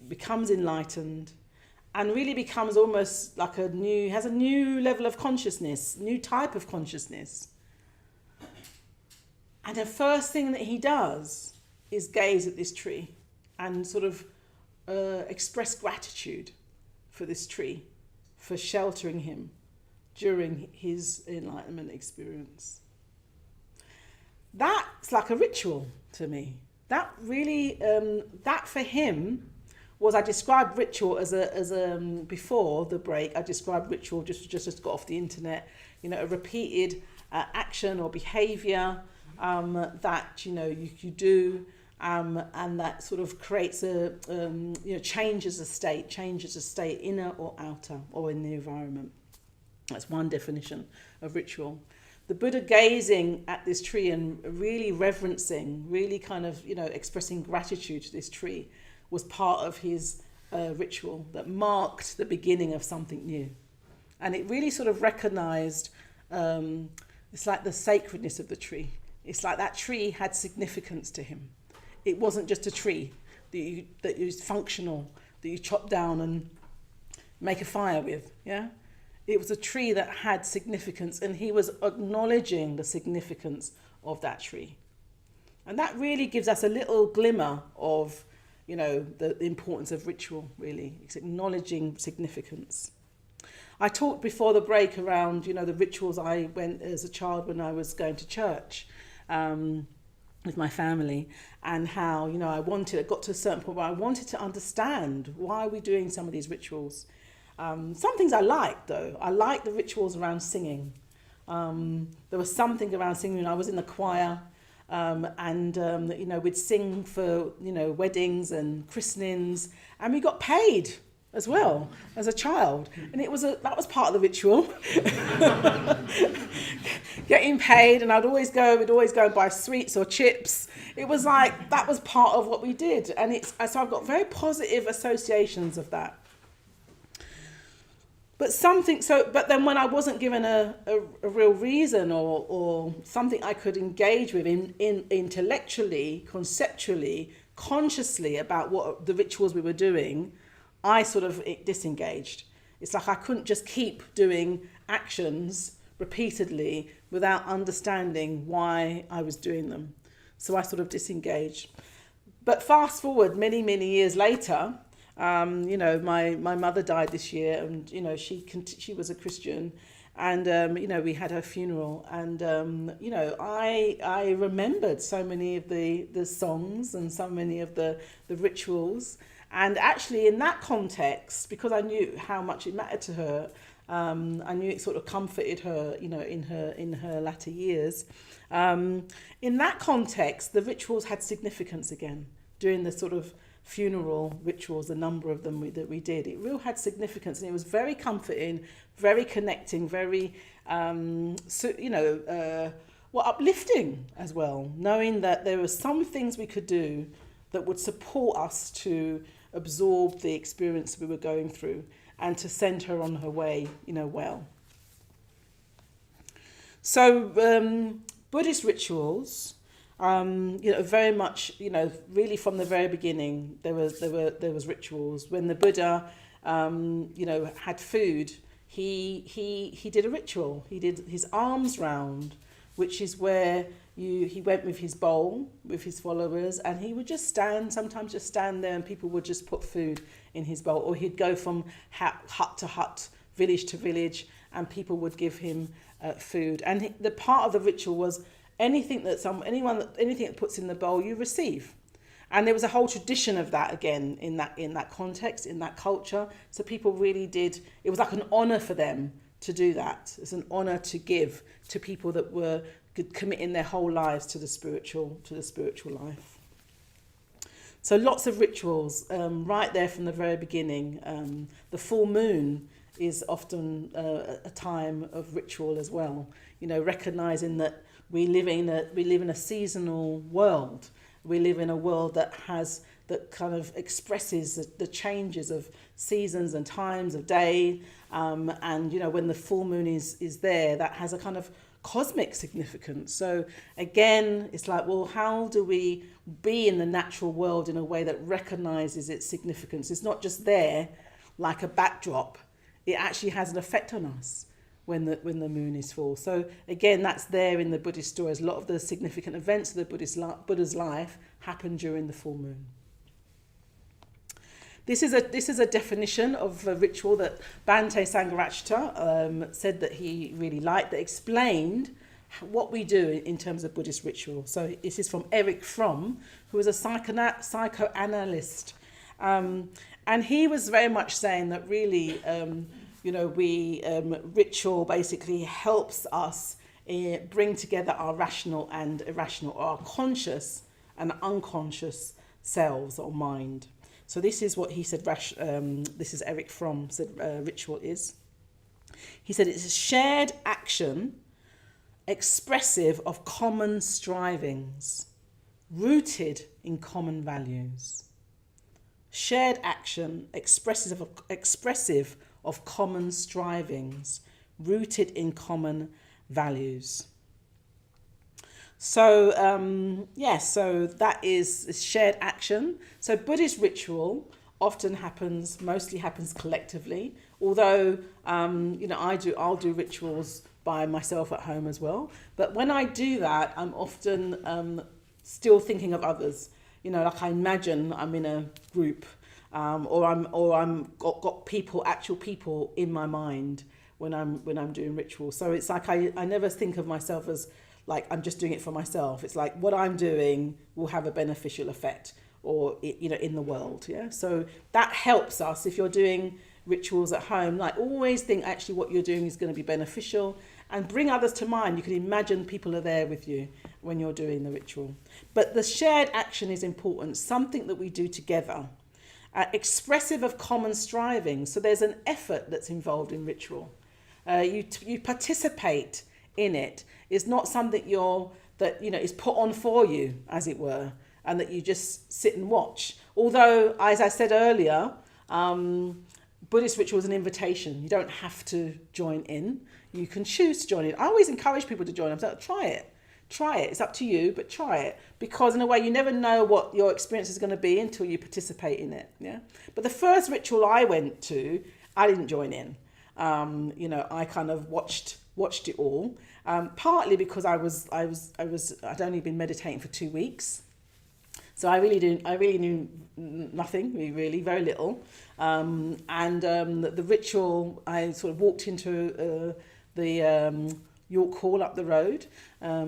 becomes enlightened, and really becomes almost like has a new level of consciousness, new type of consciousness. And the first thing that he does is gaze at this tree and sort of express gratitude for this tree, for sheltering him during his enlightenment experience. That's like a ritual to me. That really, that for him, I described ritual as before the break. I described ritual just got off the internet. A repeated action or behaviour that you do, and that sort of creates changes a state, inner or outer, or in the environment. That's one definition of ritual. the Buddha gazing at this tree and really reverencing, really kind of, expressing gratitude to this tree was part of his ritual that marked the beginning of something new. And it really sort of recognized, it's like the sacredness of the tree. It's like that tree had significance to him. It wasn't just a tree that is functional, that you chop down and make a fire with, yeah? It was a tree that had significance, and he was acknowledging the significance of that tree. And that really gives us a little glimmer of, the importance of ritual, really. It's acknowledging significance. I talked before the break around, the rituals I went as a child when I was going to church with my family, and how, I got to a certain point where I wanted to understand why we're doing some of these rituals. Some things I liked, though. I liked the rituals around singing. There was something around singing. I was in the choir, and we'd sing for, weddings and christenings, and we got paid as well as a child, and that was part of the ritual. Getting paid, and we'd always go and buy sweets or chips. It was like that was part of what we did, and so I've got very positive associations of that. But then when I wasn't given a real reason or something I could engage with in intellectually, conceptually, consciously about what the rituals we were doing, I sort of disengaged. It's like I couldn't just keep doing actions repeatedly without understanding why I was doing them. So I sort of disengaged. But fast forward many, many years later, my mother died this year, and she was a Christian, and we had her funeral, and I remembered so many of the songs and so many of the rituals, and actually in that context, because I knew how much it mattered to her, I knew it sort of comforted her, in her latter years. In that context, the rituals had significance again during the sort of funeral rituals, the number of them that we did. It really had significance, and it was very comforting, very connecting, very uplifting as well, knowing that there were some things we could do that would support us to absorb the experience we were going through and to send her on her way, well. So Buddhist rituals, very much, really from the very beginning, there was rituals. When the Buddha, had food, he did a ritual. He did his alms round, which is where he went with his bowl with his followers, and he would sometimes just stand there, and people would just put food in his bowl, or he'd go from hut to hut, village to village, and people would give him food. And the part of the ritual was anything that puts in the bowl, you receive. And there was a whole tradition of that again in that context, in that culture. So people really did. It was like an honor for them to do that. It's an honor to give to people that were committing their whole lives to the spiritual life. So lots of rituals right there from the very beginning. The full moon is often a time of ritual as well. Recognizing that we live in a seasonal world. We live in a world that kind of expresses the changes of seasons and times of day. And when the full moon is there, that has a kind of cosmic significance. So again, it's like, well, how do we be in the natural world in a way that recognizes its significance? It's not just there like a backdrop. It actually has an effect on us when the moon is full. So again, that's there in the Buddhist stories. A lot of the significant events of the Buddha's life happen during the full moon. This is a definition of a ritual that Bhante Sangharakshita said that he really liked, that explained what we do in terms of Buddhist ritual. So this is from Erich Fromm, who was a psychoanalyst. And he was very much saying that really, ritual basically helps us bring together our rational and irrational, or our conscious and unconscious selves or mind. So this is what he said, this is Erich Fromm said ritual is. He said it's a shared action expressive of common strivings, rooted in common values. Shared action, expressive of common strivings, rooted in common values. So, so that is shared action. So Buddhist ritual mostly happens collectively, although, I'll do rituals by myself at home as well. But when I do that, I'm often still thinking of others. Like I imagine I'm in a group, or I'm got actual people in my mind when I'm doing rituals. So it's like I never think of myself as like I'm just doing it for myself. It's like what I'm doing will have a beneficial effect, or in the world. Yeah. So that helps us if you're doing rituals at home. Like always think actually what you're doing is going to be beneficial, and bring others to mind. You can imagine people are there with you when you're doing the ritual. But the shared action is important, something that we do together, expressive of common striving. So there's an effort that's involved in ritual. You participate in it. It's not something is put on for you, as it were, and that you just sit and watch. Although, as I said earlier, Buddhist ritual is an invitation. You don't have to join in. You can choose to join in. I always encourage people to join. I'm like, try it. It's up to you, but try it. Because in a way, you never know what your experience is going to be until you participate in it. Yeah. But the first ritual I went to, I didn't join in. I kind of watched it all. Partly because I'd only been meditating for 2 weeks. So I really knew nothing, really, very little. The ritual, I sort of walked into the York Hall up the road,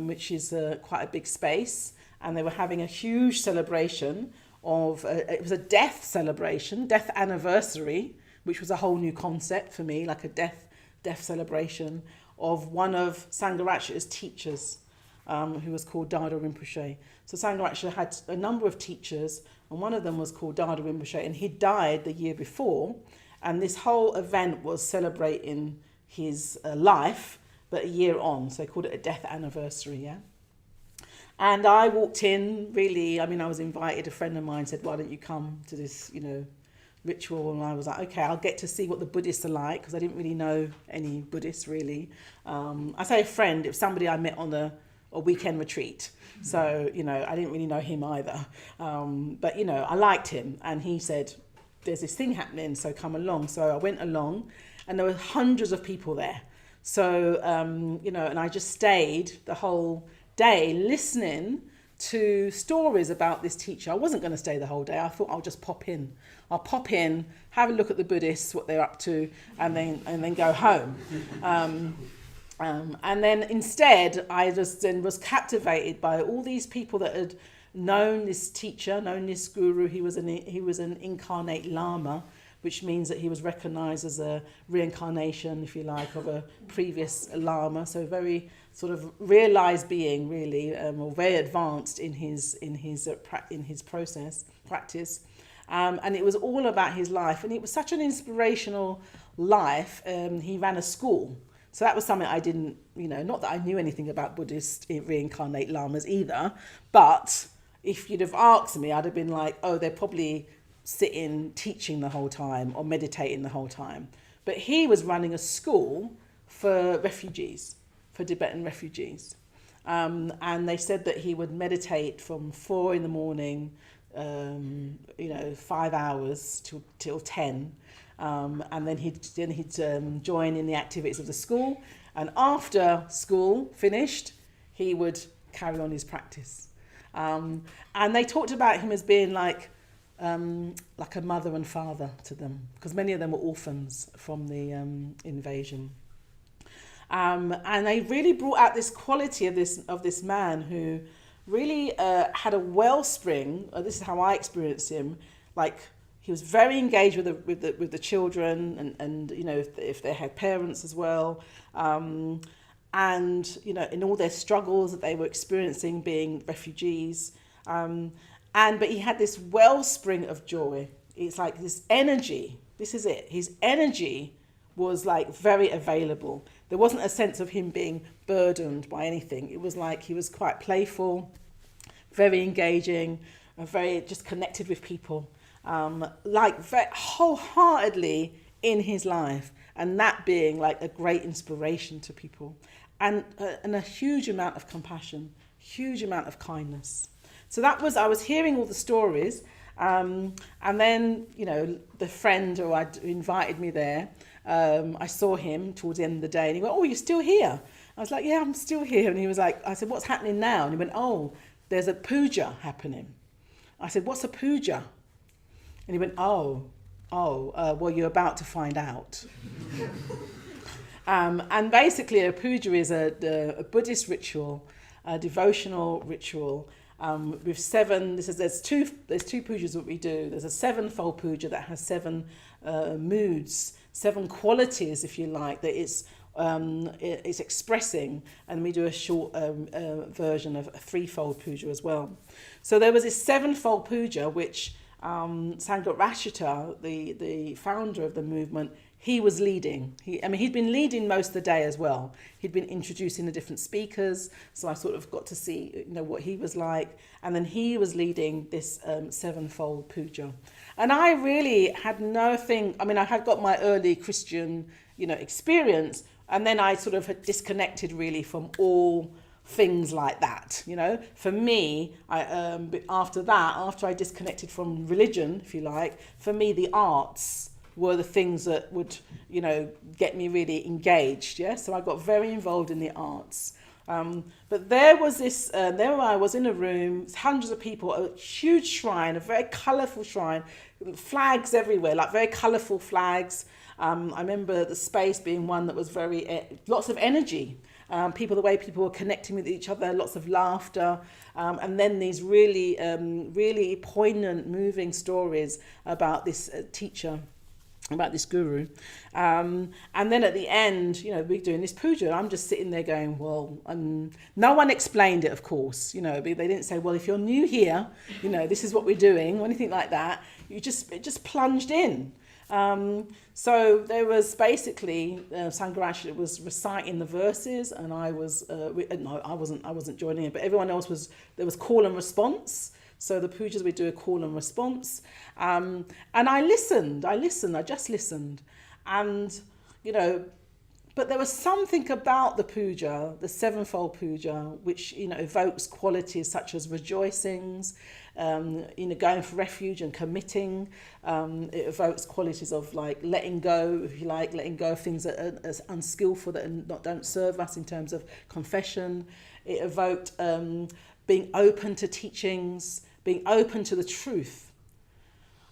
which is quite a big space, and they were having a huge celebration of, it was a death celebration, death anniversary, which was a whole new concept for me, like a death celebration of one of Sangharakshita's teachers, who was called Dada Rinpoche. So Sangharakshita had a number of teachers, and one of them was called Dada Rinpoche, and he died the year before, and this whole event was celebrating his life, but a year on, so they called it a death anniversary, yeah? And I walked in, really, I was invited, a friend of mine said, why don't you come to this, ritual, and I was like, okay, I'll get to see what the Buddhists are like, because I didn't really know any Buddhists, really. I say a friend, it was somebody I met on a weekend retreat, so, I didn't really know him either. But, I liked him, and he said, there's this thing happening, so come along. So I went along, and there were hundreds of people there. So, and I just stayed the whole day listening to stories about this teacher. I wasn't going to stay the whole day. I thought I'll just pop in. I'll pop in, have a look at the Buddhists, what they're up to, and then go home. And then instead, I just then was captivated by all these people that had known this teacher, known this guru. He was an incarnate lama, which means that he was recognized as a reincarnation, if you like, of a previous lama. So very sort of realized being, really, or very advanced in his practice. And it was all about his life, and it was such an inspirational life. He ran a school. So that was something I didn't, not that I knew anything about Buddhist reincarnate lamas either, but if you'd have asked me, I'd have been like, oh, they're probably sitting teaching the whole time or meditating the whole time. But he was running a school for refugees, for Tibetan refugees. And they said that he would meditate from 4 a.m, 5 hours till 10. And then he'd join in the activities of the school. And after school finished, he would carry on his practice. And they talked about him as being like a mother and father to them, because many of them were orphans from the invasion. And they really brought out this quality of this man who really had a wellspring. This is how I experienced him. Like, he was very engaged with the children, and if they had parents as well, and in all their struggles that they were experiencing being refugees. But he had this wellspring of joy. It's like this energy. This is it. His energy was like very available. there wasn't a sense of him being burdened by anything. It was like he was quite playful, very engaging, very just connected with people, like very wholeheartedly in his life, and that being like a great inspiration to people, and a huge amount of compassion, huge amount of kindness. So that was, I was hearing all the stories, and then, you know, the friend who had invited me there, I saw him towards the end of the day, and he went, "Oh, you're still here?" I was like, "Yeah, I'm still here." And he was like, I said, "What's happening now?" And he went, "Oh, there's a puja happening." I said, "What's a puja?" And he went, well, you're about to find out. And basically a puja is a Buddhist ritual, a devotional ritual, with seven, there's two pujas that we do. There's a sevenfold puja that has seven moods, seven qualities, if you like, that it's expressing, and we do a short version of a threefold puja as well. So there was this sevenfold puja which Suryagupta, the founder of the movement, he was leading. He'd been leading most of the day as well. He'd been introducing the different speakers, so I sort of got to see, you know, what he was like. And then he was leading this sevenfold puja. And I really had nothing. I mean, I had got my early Christian, you know, experience, and then I sort of had disconnected really from all things like that, you know. For me, after I disconnected from religion, if you like, for me the arts were the things that would, you know, get me really engaged. Yeah, so I got very involved in the arts. But there was this, there I was in a room, hundreds of people, a huge shrine, a very colourful shrine, flags everywhere, like very colourful flags. I remember the space being one that was very, lots of energy. The way people were connecting with each other, lots of laughter, and then these really, really poignant, moving stories about this teacher, about this guru. And then at the end, you know, we're doing this puja, and I'm just sitting there going, well, no one explained it, of course, you know, they didn't say, well, if you're new here, you know, this is what we're doing, or anything like that. It just plunged in. So there was basically Suryagupta was reciting the verses, and I wasn't joining it, but everyone else there was call and response. So the pujas, we do a call and response, and I just listened, and, you know, but there was something about the puja, the sevenfold puja, which, you know, evokes qualities such as rejoicings, you know, going for refuge and committing. It evokes qualities of like letting go, if you like, letting go of things that are unskillful, that don't serve us in terms of confession. It evoked being open to teachings, being open to the truth.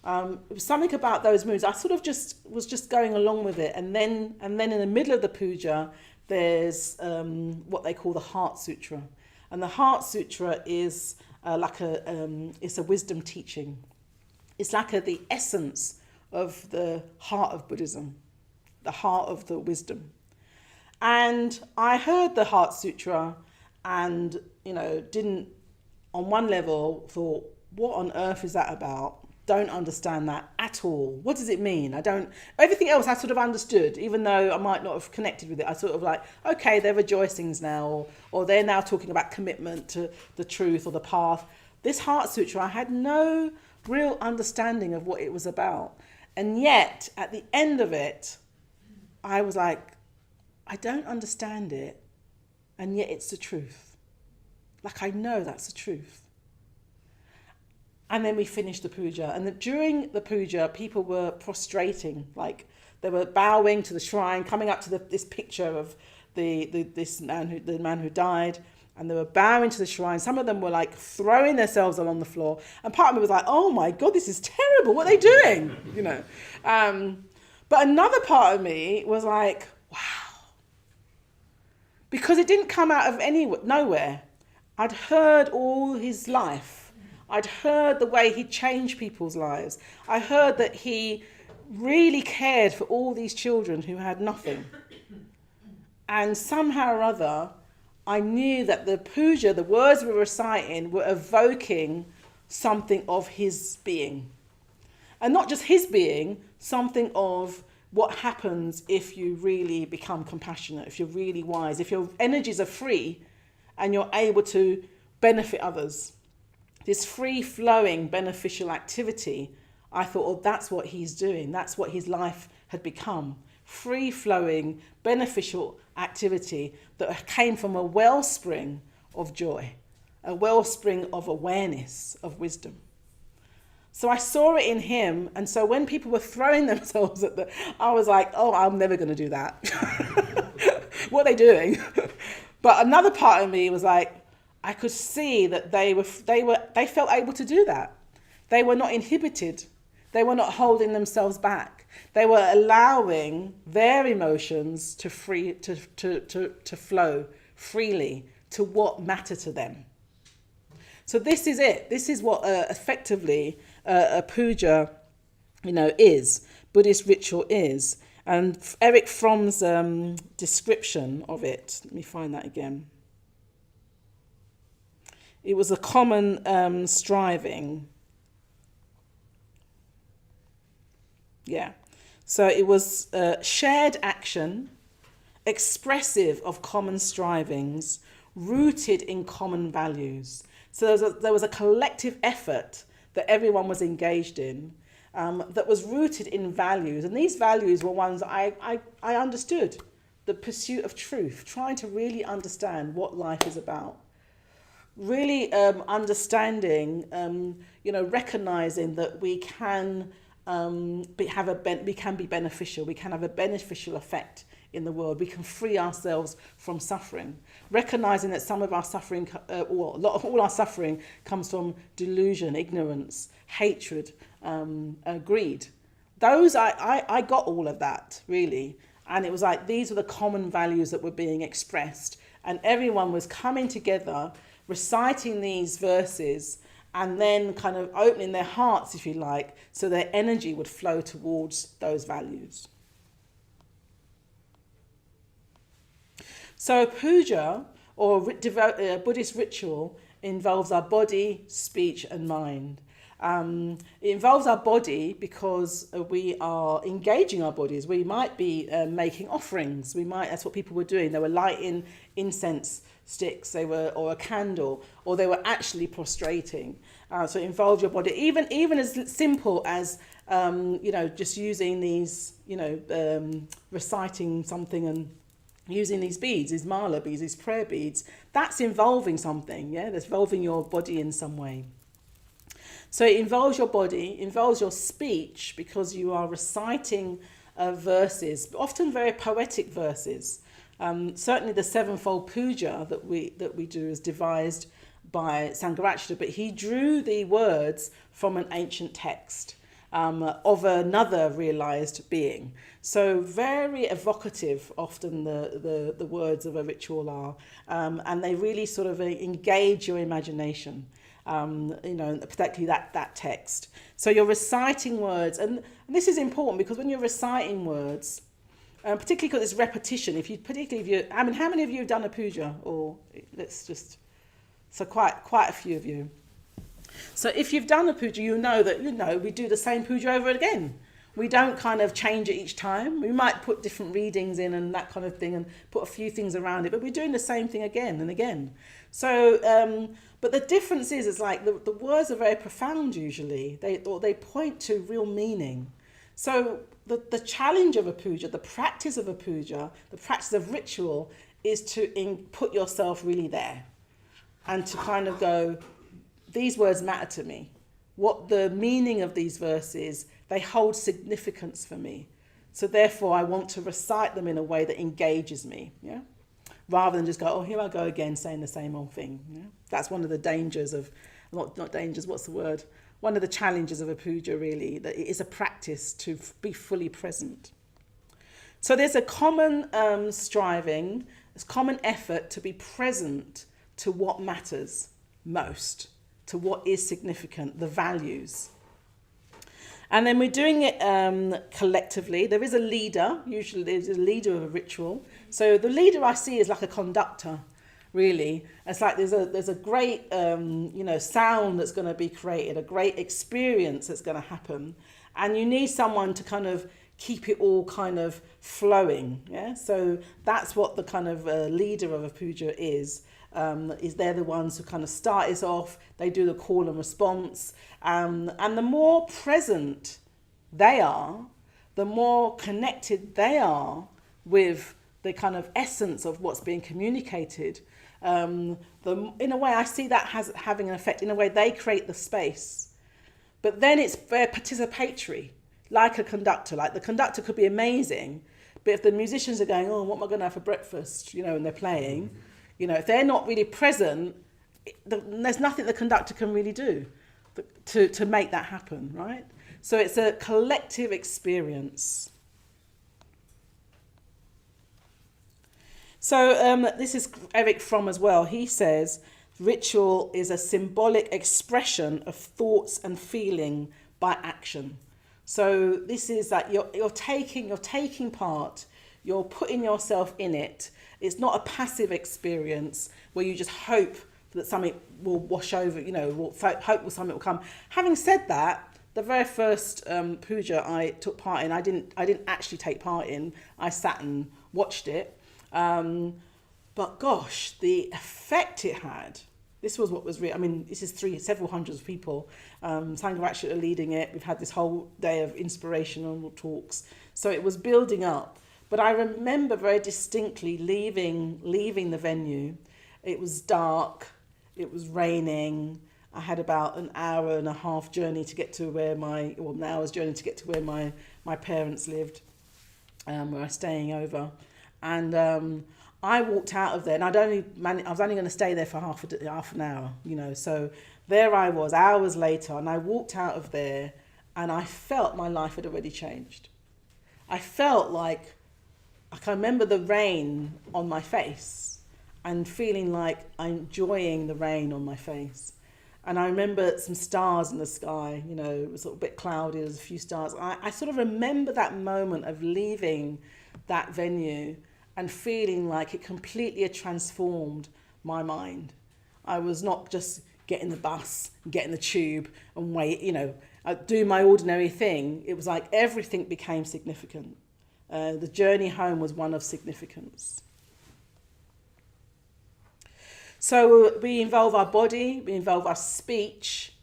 It was something about those moods. I sort of was just going along with it, and then in the middle of the puja, there's what they call the Heart Sutra, and the Heart Sutra is it's a wisdom teaching. It's like the essence of the heart of Buddhism, the heart of the wisdom. And I heard the Heart Sutra, and, you know, didn't, on one level, thought, what on earth is that about? Don't understand that at all. What does it mean? Everything else I sort of understood, even though I might not have connected with it. I sort of like, okay, they're rejoicings now, or they're now talking about commitment to the truth or the path. This Heart Sutra, I had no real understanding of what it was about. And yet, at the end of it, I was like, I don't understand it, and yet it's the truth. Like, I know that's the truth. And then we finished the puja. And during the puja, people were prostrating, like they were bowing to the shrine, coming up to this picture of the man who died, and they were bowing to the shrine. Some of them were like throwing themselves along the floor, and part of me was like, "Oh my God, this is terrible! What are they doing?" You know. But another part of me was like, "Wow," because it didn't come out of nowhere. I'd heard all his life. I'd heard the way he changed people's lives. I heard that he really cared for all these children who had nothing. And somehow or other, I knew that the puja, the words we were reciting, were evoking something of his being. And not just his being, something of what happens if you really become compassionate, if you're really wise, if your energies are free and you're able to benefit others. This free-flowing beneficial activity, I thought, oh, that's what he's doing. That's what his life had become. Free-flowing beneficial activity that came from a wellspring of joy, a wellspring of awareness, of wisdom. So I saw it in him, and so when people were throwing themselves at I was like, oh, I'm never going to do that. What are they doing? But another part of me was like, I could see that they felt able to do that. They were not inhibited. They were not holding themselves back. They were allowing their emotions to flow freely to what mattered to them. So this is it. This is what effectively a puja, is. Buddhist ritual is. And Eric Fromm's description of it. Let me find that again. It was a common striving. Yeah. So it was shared action, expressive of common strivings, rooted in common values. So there was a collective effort that everyone was engaged in that was rooted in values. And these values were ones I understood. The pursuit of truth, trying to really understand what life is about. Really understanding, recognizing that we can we can be beneficial. We can have a beneficial effect in the world. We can free ourselves from suffering. Recognizing that some of our suffering, all our suffering comes from delusion, ignorance, hatred, greed. Those, I got all of that, really. And it was like, these were the common values that were being expressed. And everyone was coming together, reciting these verses, and then kind of opening their hearts, if you like, so their energy would flow towards those values. So puja, or Buddhist ritual, involves our body, speech, and mind. It involves our body because we are engaging our bodies. We might be making offerings. That's what people were doing. They were lighting incense sticks, or a candle, or they were actually prostrating. So it involves your body, even as simple as just using these, reciting something and using these beads, these mala beads, these prayer beads. That's involving something, that's involving your body in some way. So it involves your body, involves your speech, because you are reciting verses, often very poetic verses. Certainly the sevenfold puja that we do is devised by Sangharakshita, but he drew the words from an ancient text of another realized being. So very evocative often the words of a ritual are, and they really sort of engage your imagination. Particularly that text. So you're reciting words, and this is important because when you're reciting words, particularly because it's repetition. How many of you have done a puja? Or quite a few of you. So if you've done a puja, you know that we do the same puja over again. We don't kind of change it each time. We might put different readings in and that kind of thing, and put a few things around it, but we're doing the same thing again and again. So, but the difference is like the words are very profound usually. They point to real meaning. So the challenge of a puja, the practice of a puja, the practice of ritual is to put yourself really there, and to kind of go, these words matter to me. What the meaning of these verses, they hold significance for me. So therefore I want to recite them in a way that engages me, rather than just go, oh, here I go again saying the same old thing. That's one of the dangers of, not dangers, what's the word? One of the challenges of a puja, really, that it is a practice to be fully present. So there's a common striving, there's common effort to be present to what matters most, to what is significant, the values. And then we're doing it collectively. There is a leader, usually there's a leader of a ritual. So the leader I see is like a conductor, really. It's like there's a great sound that's going to be created, a great experience that's going to happen. And you need someone to kind of keep it all kind of flowing. Yeah, so that's what the kind of leader of a puja is they're the ones who kind of start us off. They do the call and response, and the more present they are, the more connected they are with the kind of essence of what's being communicated. In a way, I see that having an effect. In a way, they create the space, but then it's very participatory, like a conductor. Like the conductor could be amazing, but if the musicians are going, oh, what am I going to have for breakfast, and they're playing, if they're not really present, there's nothing the conductor can really do to make that happen, right? So it's a collective experience. So this is Eric Fromm as well. He says, ritual is a symbolic expression of thoughts and feeling by action. So this is that you're taking part, you're putting yourself in it. It's not a passive experience where you just hope that something will wash over, hope something will come. Having said that, the very first puja I took part in, I didn't actually take part in. I sat and watched it. But gosh, the effect it had. This was what was real. I mean, this is several hundreds of people. Sangha actually are leading it. We've had this whole day of inspirational talks. So it was building up. But I remember very distinctly leaving the venue. It was dark. It was raining. I had about an hour and a half journey to get to an hour's journey to get to where my parents lived, where I was staying over. And I walked out of there, and I was only going to stay there for half an hour, So there I was, hours later, and I walked out of there, and I felt my life had already changed. I felt like I can remember the rain on my face, and feeling like I'm enjoying the rain on my face. And I remember some stars in the sky. It was a bit cloudy. There was a few stars. I sort of remember that moment of leaving that venue and feeling like it completely had transformed my mind. I was not just getting the bus, getting the tube and do my ordinary thing. It was like everything became significant. The journey home was one of significance. So we involve our body, we involve our speech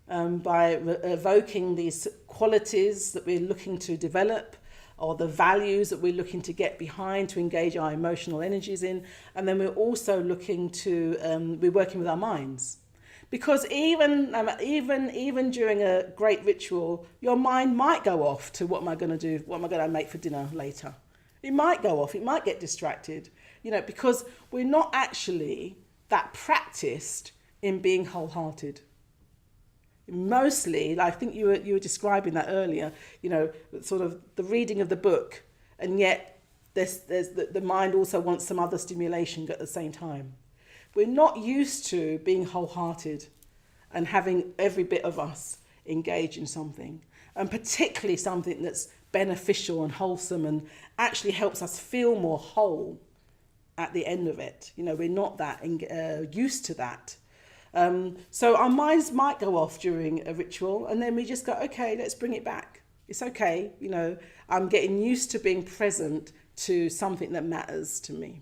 by evoking these qualities that we're looking to develop, or the values that we're looking to get behind to engage our emotional energies in. And then we're also looking to, we're working with our minds. Because even during a great ritual, your mind might go off to what am I going to do, what am I going to make for dinner later. It might go off, it might get distracted, because we're not actually that practiced in being wholehearted. Mostly, I think you were describing that earlier, sort of the reading of the book, and yet there's the mind also wants some other stimulation at the same time. We're not used to being wholehearted and having every bit of us engage in something, and particularly something that's beneficial and wholesome and actually helps us feel more whole at the end of it. We're not that used to that. So our minds might go off during a ritual, and then we just go, okay, let's bring it back. It's okay, I'm getting used to being present to something that matters to me.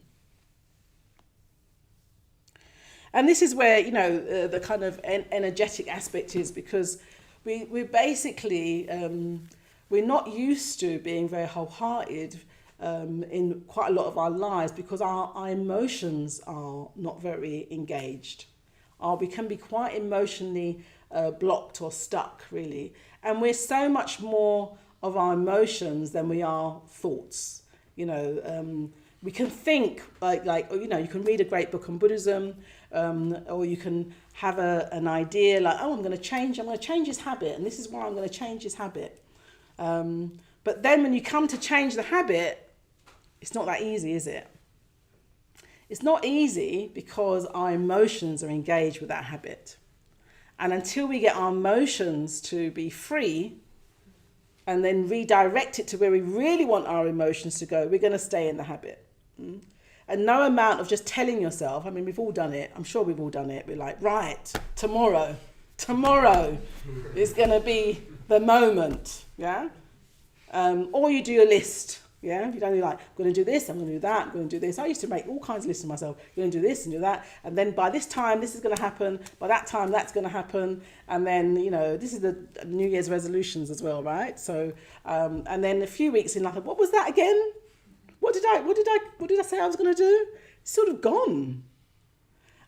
And this is where, the kind of energetic aspect is, because we're basically, we're not used to being very wholehearted in quite a lot of our lives, because our emotions are not very engaged. We can be quite emotionally blocked or stuck, really. And we're so much more of our emotions than we are thoughts. We can think you can read a great book on Buddhism, or you can have an idea like, I'm going to change his habit, and this is why I'm going to change his habit. But then when you come to change the habit, it's not that easy, is it? It's not easy because our emotions are engaged with that habit. And until we get our emotions to be free and then redirect it to where we really want our emotions to go, we're going to stay in the habit. And no amount of just telling yourself, we've all done it. I'm sure we've all done it. We're like, right, tomorrow is going to be the moment. Yeah? Or you do a list. Yeah, you don't do like, I'm going to do this, I'm going to do that, I'm going to do this. I used to make all kinds of lists of myself. You're going to do this and do that. And then by this time, this is going to happen. By that time, that's going to happen. And then, this is the New Year's resolutions as well, right? So, and then a few weeks in, like, what was that again? What did I say I was going to do? It's sort of gone.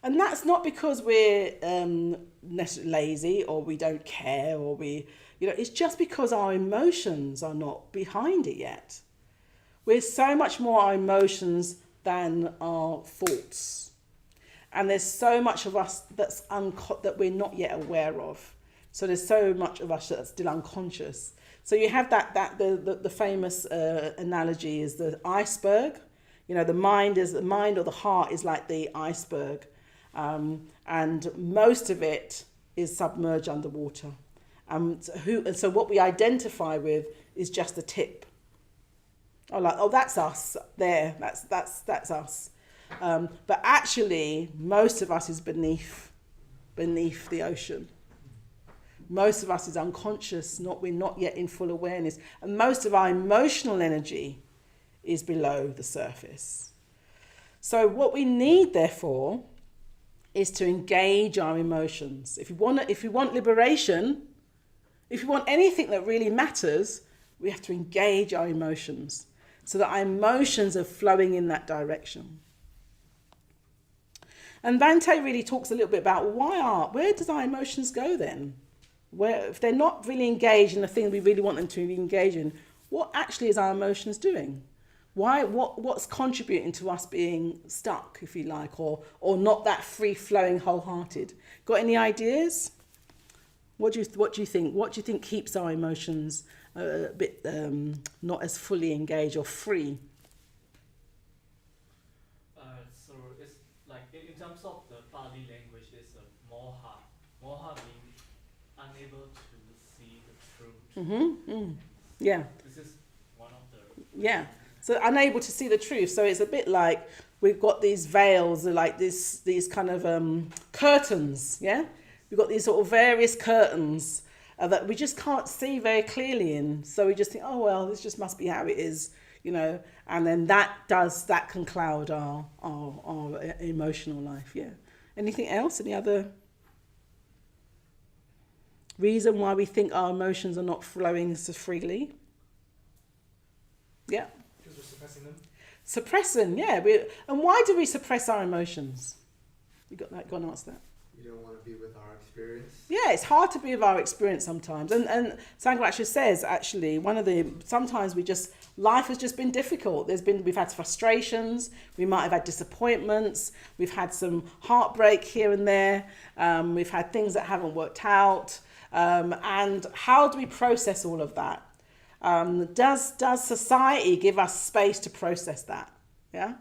And that's not because we're lazy or we don't care or it's just because our emotions are not behind it yet. We're so much more our emotions than our thoughts. And there's so much of us that we're not yet aware of. So there's so much of us that's still unconscious. So you have the famous analogy is the iceberg. The mind or the heart is like the iceberg. And most of it is submerged underwater. So what we identify with is just the tip. That's us there. That's us. But actually, most of us is beneath the ocean. Most of us is unconscious. We're not yet in full awareness, and most of our emotional energy is below the surface. So what we need, therefore, is to engage our emotions. If we want liberation, if we want anything that really matters, we have to engage our emotions so that our emotions are flowing in that direction. And Bhante really talks a little bit about where does our emotions go then? If they're not really engaged in the thing we really want them to be engaged in, what actually is our emotions doing? What's contributing to us being stuck, if you like, or not that free-flowing, wholehearted? Got any ideas? What do you think? What do you think keeps our emotions a bit not as fully engaged or free? So it's like in terms of the Pali language, it's a moha. Moha means unable to see the truth. Mm-hmm. Mm. Yeah. This is one of the. Yeah. So unable to see the truth. So it's a bit like we've got these veils, like these kind of curtains. Yeah. We've got these sort of various curtains that we just can't see very clearly in. So we just think, oh, well, this just must be how it is, and then that can cloud our emotional life. Yeah. Anything else? Any other reason why we think our emotions are not flowing so freely? Yeah. Because we're suppressing them. Suppressing, yeah. And why do we suppress our emotions? You got that? Go on, answer that. You don't want to be with our experience. Yeah, it's hard to be with our experience sometimes. And Sangha says, actually, sometimes life has just been difficult. We've had frustrations, we might have had disappointments, we've had some heartbreak here and there, we've had things that haven't worked out. And how do we process all of that? Does society give us space to process that? Yeah.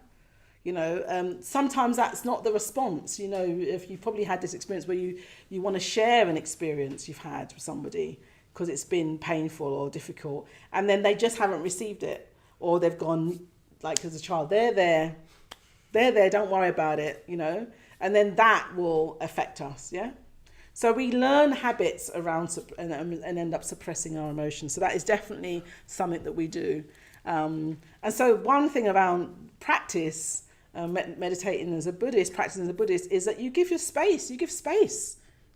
Sometimes that's not the response. If you probably had this experience where you want to share an experience you've had with somebody because it's been painful or difficult, and then they just haven't received it, or they've gone, like as a child, they're there, don't worry about it, and then that will affect us, yeah? So we learn habits around and end up suppressing our emotions. So that is definitely something that we do. And so one thing around practice, meditating as a Buddhist, practicing as a Buddhist, is that you give space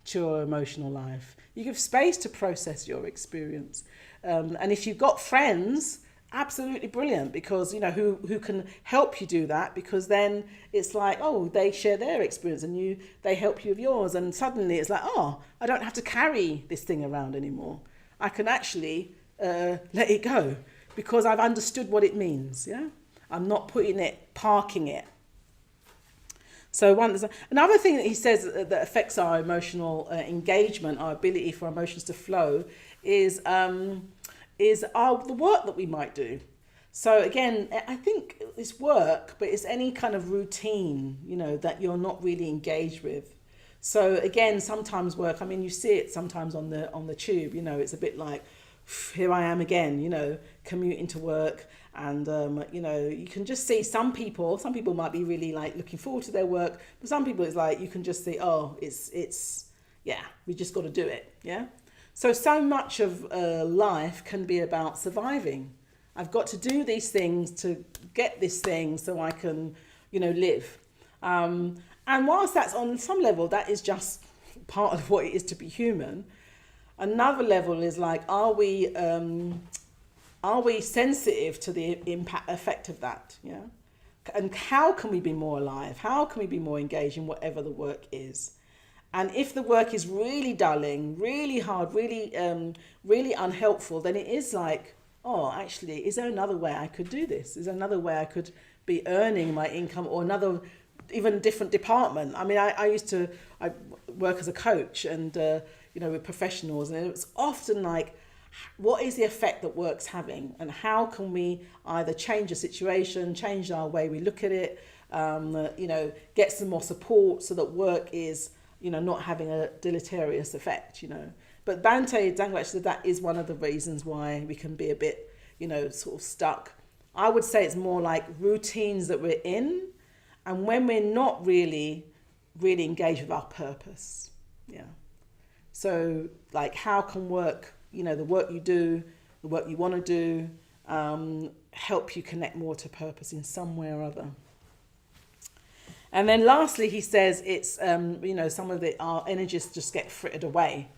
to your emotional life. You give space to process your experience. And if you've got friends, absolutely brilliant, because who can help you do that, because then it's like, oh, they share their experience and they help you with yours, and suddenly it's like, oh, I don't have to carry this thing around anymore. I can actually let it go because I've understood what it means. Yeah, I'm not parking it. So another thing that he says that affects our emotional engagement, our ability for emotions to flow, is the work that we might do. So again, I think it's work, but it's any kind of routine, that you're not really engaged with. So again, sometimes work, you see it sometimes on the tube, it's a bit like, here I am again, commuting to work. And, you can just see some people might be really like looking forward to their work, but some people it's like, you can just see, oh, it's we just got to do it. Yeah. So much of life can be about surviving. I've got to do these things to get this thing so I can, live. And whilst that's on some level, that is just part of what it is to be human. Another level is like, are we sensitive to the effect of that? Yeah. And how can we be more alive? How can we be more engaged in whatever the work is? And if the work is really dulling, really hard, really unhelpful, then it is like, oh, actually, is there another way I could do this? Is there another way I could be earning my income, or another, even different department? I mean, I work as a coach and, with professionals, and it's often like, what is the effect that work's having, and how can we either change a situation, change our way we look at it, get some more support so that work is, not having a deleterious effect, But Bhante Dangwach said that is one of the reasons why we can be a bit, sort of stuck. I would say it's more like routines that we're in, and when we're not really engaged with our purpose. Yeah. So like, how can work, the work you do, the work you want to do, help you connect more to purpose in some way or other. And then lastly, he says it's, some of our energies just get frittered away.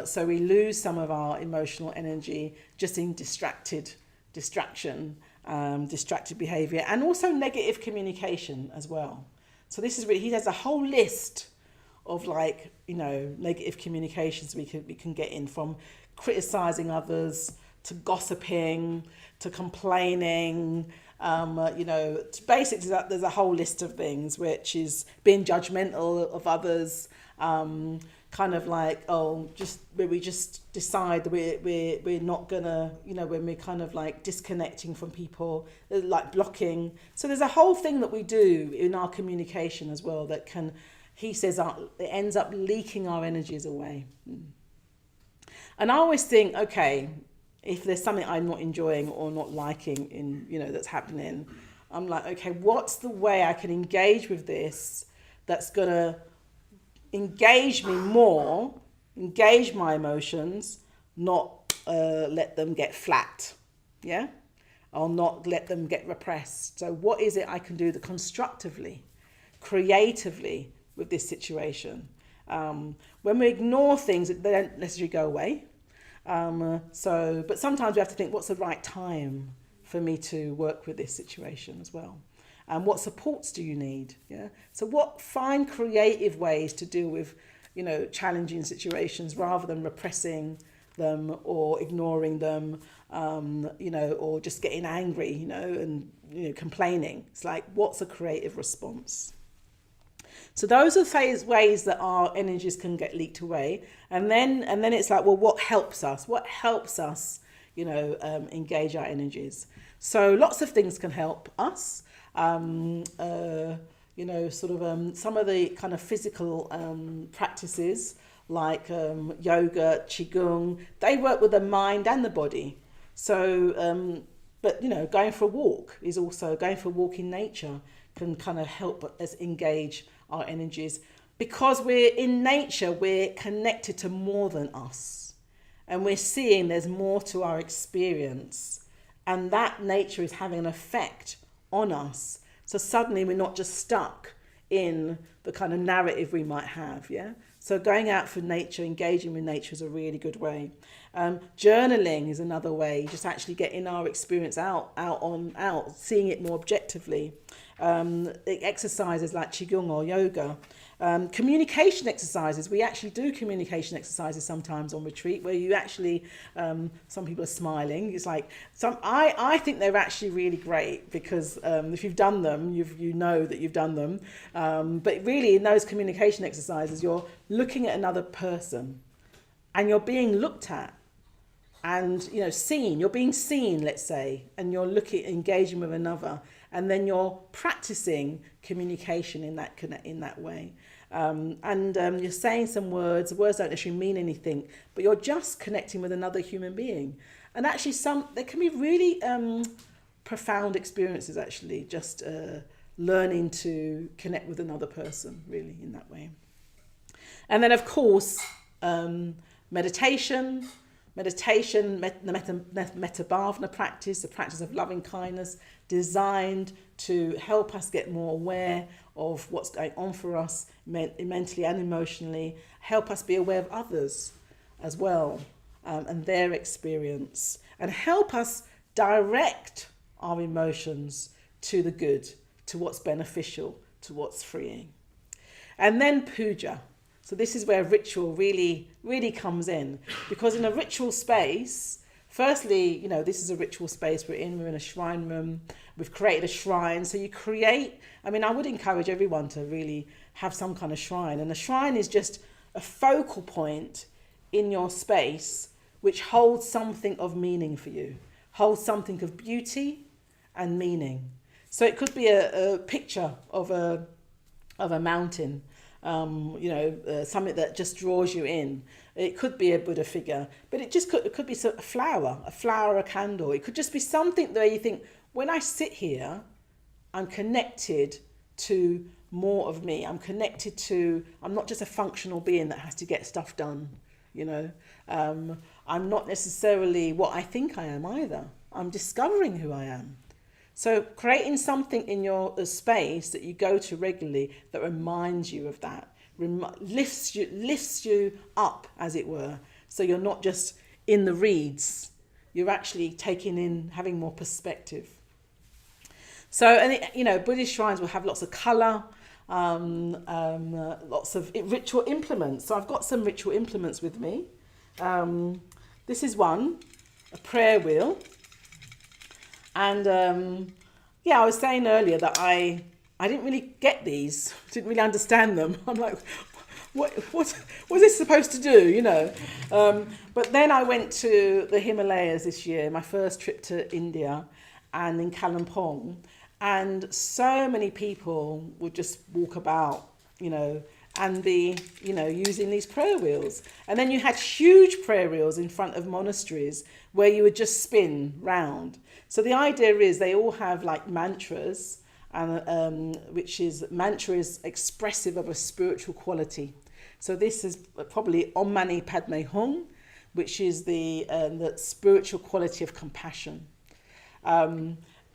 So we lose some of our emotional energy just in distracted behavior, and also negative communication as well. So this is really, he has a whole list of negative communications we can get in, from criticizing others to gossiping to complaining. Basically there's a whole list of things, which is being judgmental of others, kind of like, where we just decide that we're not gonna, when we're kind of like disconnecting from people, like blocking. So there's a whole thing that we do in our communication as well that can, he says, it ends up leaking our energies away. And I always think, okay, if there's something I'm not enjoying or not liking in, that's happening, I'm like, okay, what's the way I can engage with this that's going to engage me more, engage my emotions, not let them get flat, yeah? Or not let them get repressed. So what is it I can do constructively, creatively with this situation? When we ignore things, they don't necessarily go away. But sometimes we have to think, what's the right time for me to work with this situation as well? And what supports do you need? Yeah. So find creative ways to deal with, challenging situations rather than repressing them or ignoring them, or just getting angry, and complaining. It's like, what's a creative response? So those are ways that our energies can get leaked away. And then it's like, well, what helps us? What helps us, engage our energies? So lots of things can help us. Some of the kind of physical practices like yoga, qigong, they work with the mind and the body. So, going for a walk in nature can kind of help us engage our energies, because we're in nature, we're connected to more than us, and we're seeing there's more to our experience, and that nature is having an effect on us. So suddenly we're not just stuck in the kind of narrative we might have. Yeah. So going out for nature, engaging with nature is a really good way. Journaling is another way, just actually getting our experience out, seeing it more objectively. Exercises like qigong or yoga. Communication exercises. We actually do communication exercises sometimes on retreat, where you actually, some people are smiling. It's like, I think they're actually really great, because if you've done them, you know that you've done them. But really, in those communication exercises, you're looking at another person, and you're being looked at, and seen. You're being seen, let's say, and you're engaging with another, and then you're practicing communication in that way. You're saying some words. The words don't actually mean anything, but you're just connecting with another human being. And actually, there can be really profound experiences. Actually, just learning to connect with another person, really, in that way. And then, of course, Meditation, the metabhavana practice, the practice of loving kindness, designed to help us get more aware of what's going on for us mentally and emotionally, help us be aware of others as well, and their experience, and help us direct our emotions to the good, to what's beneficial, to what's freeing. And then puja. So this is where ritual really, really comes in, because in a ritual space, firstly, you know, this is a ritual space we're in a shrine room, we've created a shrine. So you create, I mean, I would encourage everyone to really have some kind of shrine. And a shrine is just a focal point in your space which holds something of meaning for you, holds something of beauty and meaning. So it could be a picture of a mountain, something that just draws you in. It could be a Buddha figure, but it could be a flower, a candle. It could just be something where you think, when I sit here, I'm connected to more of me. I'm not just a functional being that has to get stuff done, you know. I'm not necessarily what I think I am either. I'm discovering who I am. So creating something in your space that you go to regularly that reminds you of that, lifts you up, as it were. So you're not just in the reeds. You're actually taking in, having more perspective. So, and Buddhist shrines will have lots of colour, lots of ritual implements. So I've got some ritual implements with me. This is one, a prayer wheel. And I was saying earlier that I didn't really get these, didn't really understand them. I'm like, what was this supposed to do, you know? But then I went to the Himalayas this year, my first trip to India, and in Kalimpong, and so many people would just walk about, you know, and be, you know, using these prayer wheels. And then you had huge prayer wheels in front of monasteries where you would just spin round. So the idea is they all have like mantras, and mantra is expressive of a spiritual quality. So this is probably Om Mani Padme Hum, which is the spiritual quality of compassion.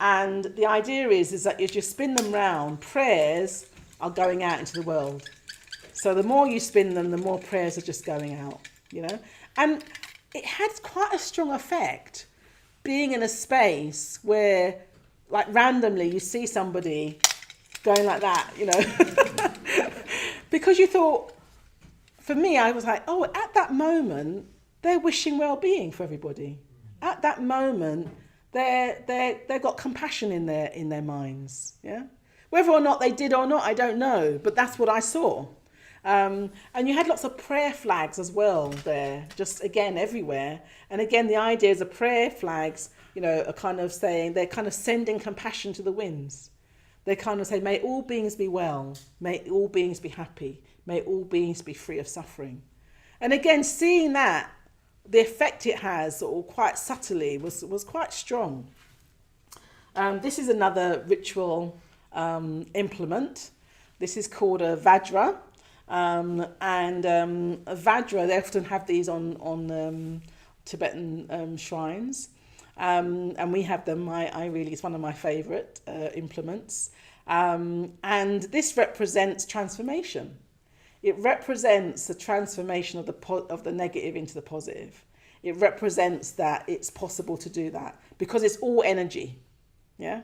And the idea is that as you spin them round, prayers are going out into the world. So the more you spin them, the more prayers are just going out, you know. And it had quite a strong effect being in a space where, like, randomly you see somebody going like that, you know. Because you thought, for me, I was like, oh, at that moment, they're wishing well-being for everybody. At that moment, they've got compassion in their minds, yeah. Whether or not they did or not, I don't know, but that's what I saw. And you had lots of prayer flags as well there, just again everywhere. And again, the idea is the prayer flags, you know, are kind of saying, they're kind of sending compassion to the winds. They kind of say, may all beings be well, may all beings be happy, may all beings be free of suffering. And again, seeing that, the effect it has, or quite subtly, was quite strong. This is another ritual implement. This is called a Vajra. A Vajra, they often have these on Tibetan shrines. And we have them. It's one of my favourite implements. And this represents transformation. It represents the transformation of the negative into the positive. It represents that it's possible to do that because it's all energy. Yeah,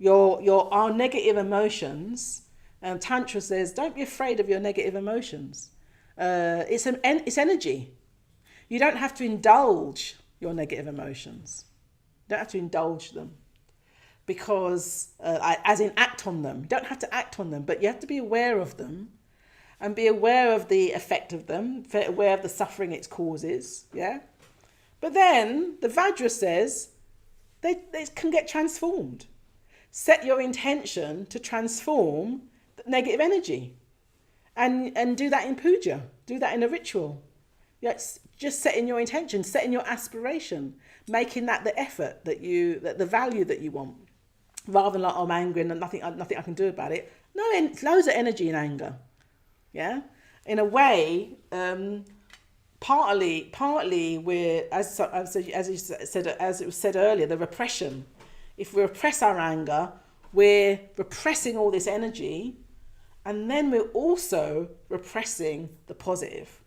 our negative emotions. And Tantra says, don't be afraid of your negative emotions. It's energy. You don't have to indulge your negative emotions. You don't have to indulge them because, as in act on them. You don't have to act on them, but you have to be aware of them and be aware of the effect of them, aware of the suffering it causes, yeah? But then the Vajra says they can get transformed. Set your intention to transform negative energy and do that in puja, do that in a ritual. Just setting your intention, setting your aspiration, making that the effort that the value that you want, rather than like, oh, I'm angry and nothing I can do about it. No, loads of energy in anger. Yeah, in a way, partly we're, as it was said earlier, the repression. If we repress our anger, we're repressing all this energy, and then we're also repressing the positive.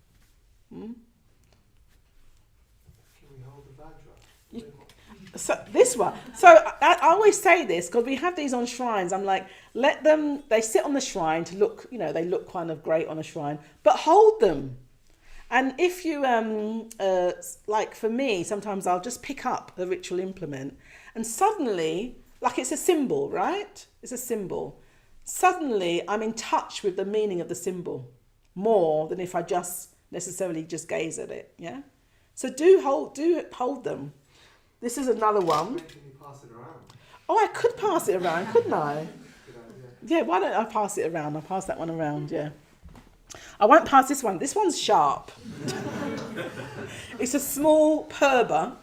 Can we hold the Vajra? So this one. So I always say this because we have these on shrines. I'm like, let them. They sit on the shrine to look. They look kind of great on a shrine, but hold them. And if you like for me, sometimes I'll just pick up a ritual implement, and suddenly, like it's a symbol, right? It's a symbol. Suddenly, I'm in touch with the meaning of the symbol more than if I just necessarily just gaze at it. Yeah. So do hold them. This is another one. When can you pass it around? Oh, I could pass it around, couldn't I? Good idea. Yeah, why don't I pass it around? I'll pass that one around, yeah. I won't pass this one. This one's sharp. It's a small purba.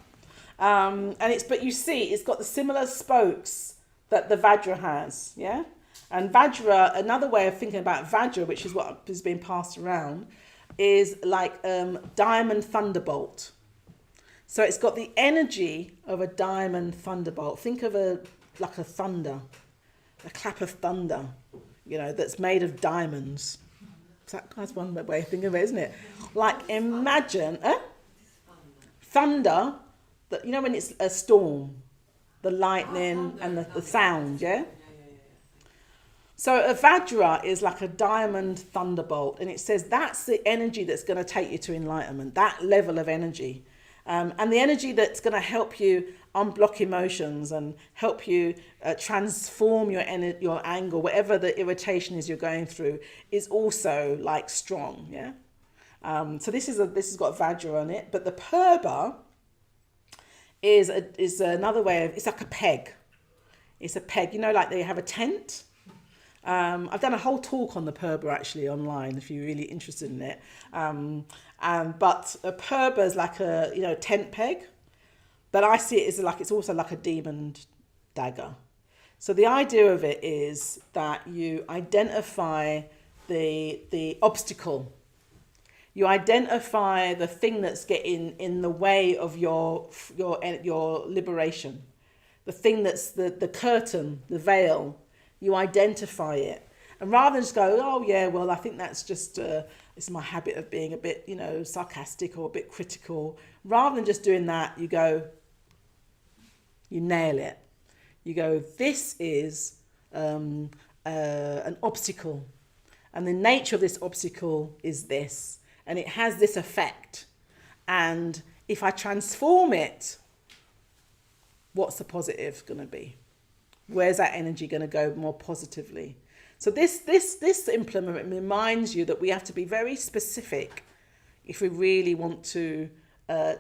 But you see, it's got the similar spokes that the Vajra has, yeah? And Vajra, another way of thinking about Vajra, which is what is being passed around, is like diamond thunderbolt. So it's got the energy of a diamond thunderbolt. Think of like a thunder, a clap of thunder, that's made of diamonds. That's one way of thinking of it, isn't it? Like imagine thunder, that when it's a storm, the lightning and the sound, yeah? So a Vajra is like a diamond thunderbolt, and it says that's the energy that's going to take you to enlightenment, that level of energy. And the energy that's going to help you unblock emotions and help you transform your anger, whatever the irritation is you're going through, is also like strong, yeah. So this has got Vajra on it, but the Purba is another way of, it's like a peg. It's a peg, like they have a tent. I've done a whole talk on the Purba actually online if you're really interested in it. But a Purba is like a tent peg, but I see it as like it's also like a demon dagger. So the idea of it is that you identify the obstacle, you identify the thing that's getting in the way of your liberation, the thing that's the curtain, the veil. You identify it, and rather than just go, oh yeah, well I think that's just it's my habit of being a bit sarcastic or a bit critical. Rather than just doing that, you go, you nail it. You go, this is an obstacle, and the nature of this obstacle is this, and it has this effect, and if I transform it, what's the positive going to be? Where's that energy going to go more positively? So this implement reminds you that we have to be very specific if we really want to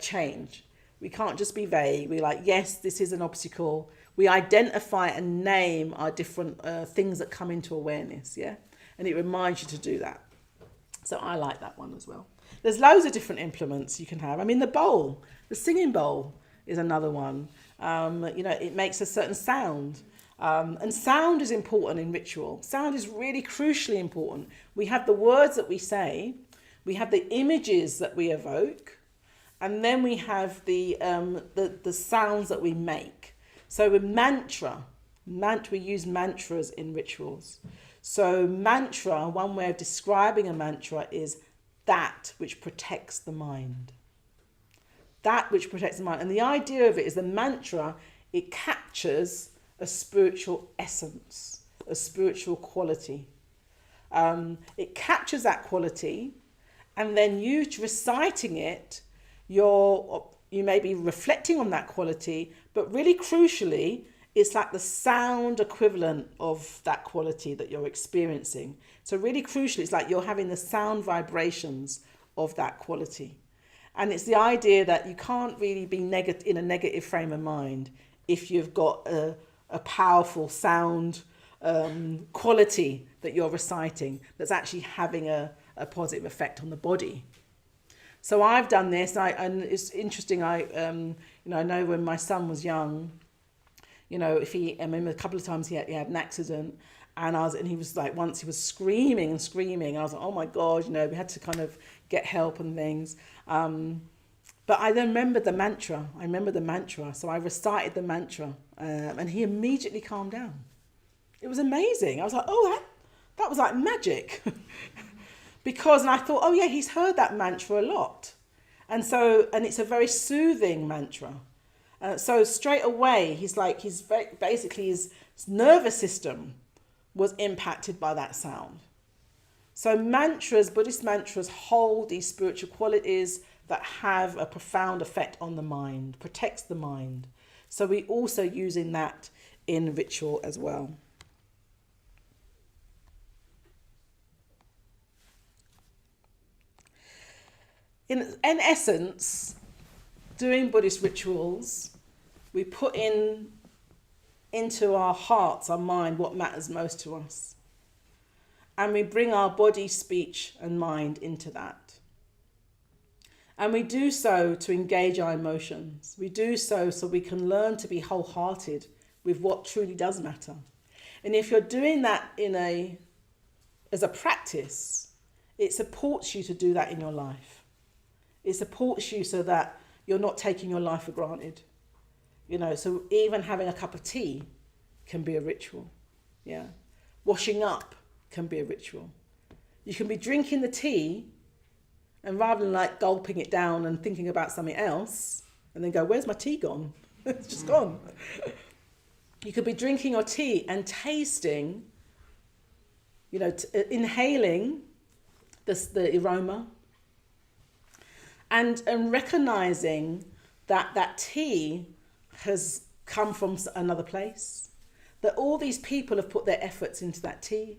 change. We can't just be vague. We're like, yes, this is an obstacle. We identify and name our different things that come into awareness, yeah? And it reminds you to do that. So I like that one as well. There's loads of different implements you can have. I mean, the singing bowl is another one. It makes a certain sound. And sound is important in ritual. Sound is really crucially important. We have the words that we say, we have the images that we evoke, and then we have the sounds that we make. So with mantra, we use mantras in rituals. So mantra, one way of describing a mantra is that which protects the mind. That which protects the mind. And the idea of it is the mantra, it captures a spiritual essence, a spiritual quality. It captures that quality, and then you reciting it, you may be reflecting on that quality, but really crucially, it's like the sound equivalent of that quality that you're experiencing. So really crucially, it's like you're having the sound vibrations of that quality. And it's the idea that you can't really be in a negative frame of mind if you've got a powerful sound quality that you're reciting that's actually having a positive effect on the body. So I've done this, and it's interesting. I know when my son was young, I remember a couple of times he had an accident, and he was like, once he was screaming, and I was like, oh my God, we had to kind of get help and things. But I then remembered the mantra. So I recited the mantra, and he immediately calmed down. It was amazing. I was like, oh, that was like magic. And I thought, oh yeah, he's heard that mantra a lot. And it's a very soothing mantra. So straight away, basically his nervous system was impacted by that sound. So Buddhist mantras hold these spiritual qualities that have a profound effect on the mind, protects the mind. So we're also using that in ritual as well. In essence, doing Buddhist rituals, we put into our hearts, our mind, what matters most to us. And we bring our body, speech, and mind into that. And we do so to engage our emotions. We do so we can learn to be wholehearted with what truly does matter. And if you're doing that as a practice, it supports you to do that in your life. It supports you so that you're not taking your life for granted. So even having a cup of tea can be a ritual. Yeah. Washing up can be a ritual. You can be drinking the tea, and rather than like gulping it down and thinking about something else, and then go, where's my tea gone? It's just gone. You could be drinking your tea and tasting, inhaling the aroma, and recognizing that tea has come from another place, that all these people have put their efforts into that tea,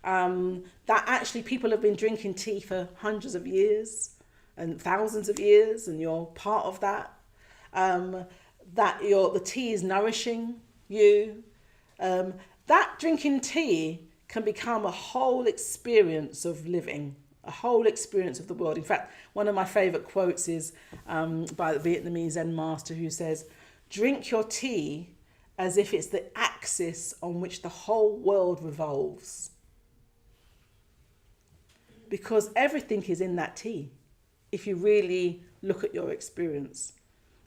that actually people have been drinking tea for hundreds of years and thousands of years, and you're part of that, that the tea is nourishing you. That drinking tea can become a whole experience of living, a whole experience of the world. In fact, one of my favourite quotes is by the Vietnamese Zen master, who says, drink your tea as if it's the axis on which the whole world revolves. Because everything is in that tea, if you really look at your experience.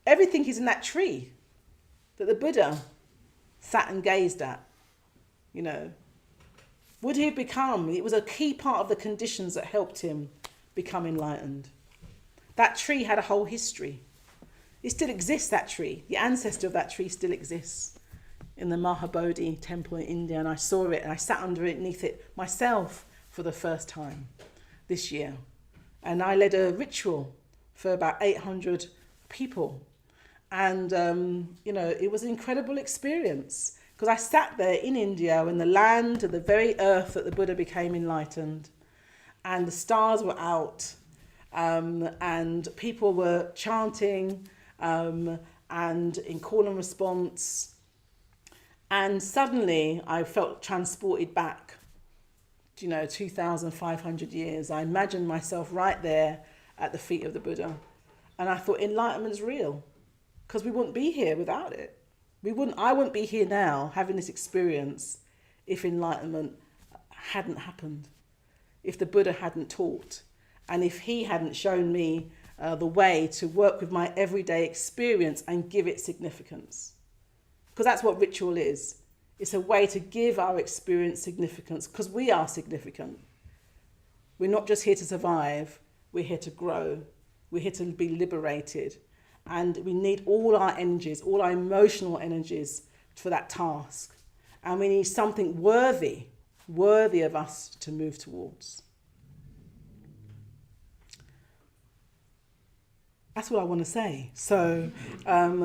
Everything is in that tree that the Buddha sat and gazed at, Would he have become? It was a key part of the conditions that helped him become enlightened. That tree had a whole history. It still exists, that tree. The ancestor of that tree still exists in the Mahabodhi temple in India, and I saw it and I sat underneath it myself for the first time this year. And I led a ritual for about 800 people. And, it was an incredible experience. Because I sat there in India, in the land, the very earth that the Buddha became enlightened, and the stars were out, and people were chanting, and in call and response. And suddenly I felt transported back, 2,500 years. I imagined myself right there at the feet of the Buddha. And I thought enlightenment is real, because we wouldn't be here without it. I wouldn't be here now having this experience if enlightenment hadn't happened, if the Buddha hadn't taught, and if he hadn't shown me the way to work with my everyday experience and give it significance. Because that's what ritual is. It's a way to give our experience significance, because we are significant. We're not just here to survive, we're here to grow, we're here to be liberated. And we need all our energies, all our emotional energies for that task. And we need something worthy of us to move towards. That's what I want to say. So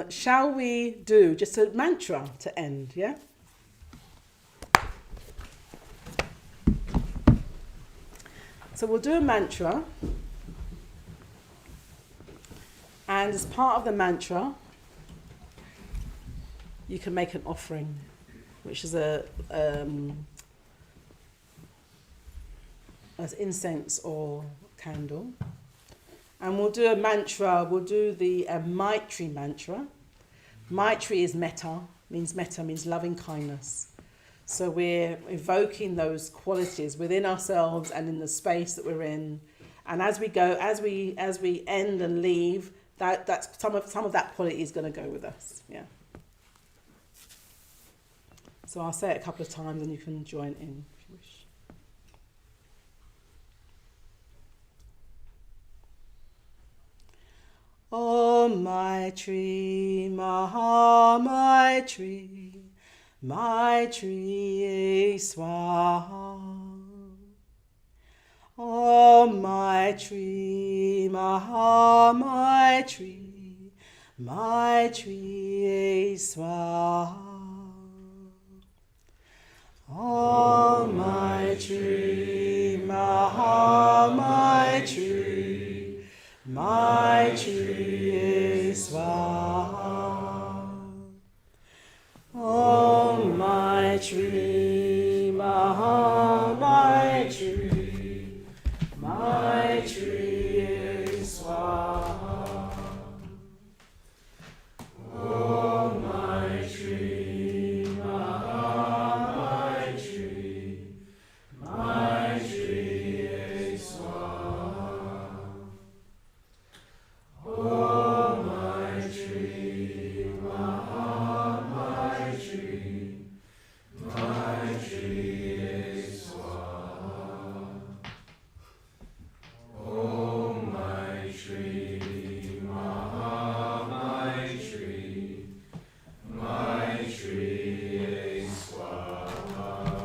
shall we do just a mantra to end, yeah? So we'll do a mantra. And as part of the mantra, you can make an offering, which is as incense or candle. And we'll do a mantra, we'll do the Maitri mantra. Maitri is metta means loving kindness. So we're evoking those qualities within ourselves and in the space that we're in, And as we go, as we end and leave, that's some of that quality is going to go with us. Yeah. So I'll say it a couple of times, and you can join in if you wish. Om Maitri, Maha Maitri, Maitri Swaha. Om Maitri, Maha Maitri, Maitri Swaha. Om Maitri, Maha Maitri, Maitri Swaha. Om Maitri, Maha Maitri, Maitri Swaha. Om Maitri, Maha Maitri, Maitri Swaha. Om Maitri, Maha Maitri, Maitri Swaha. Om Maitri, Maha Maitri, Maitri Swaha.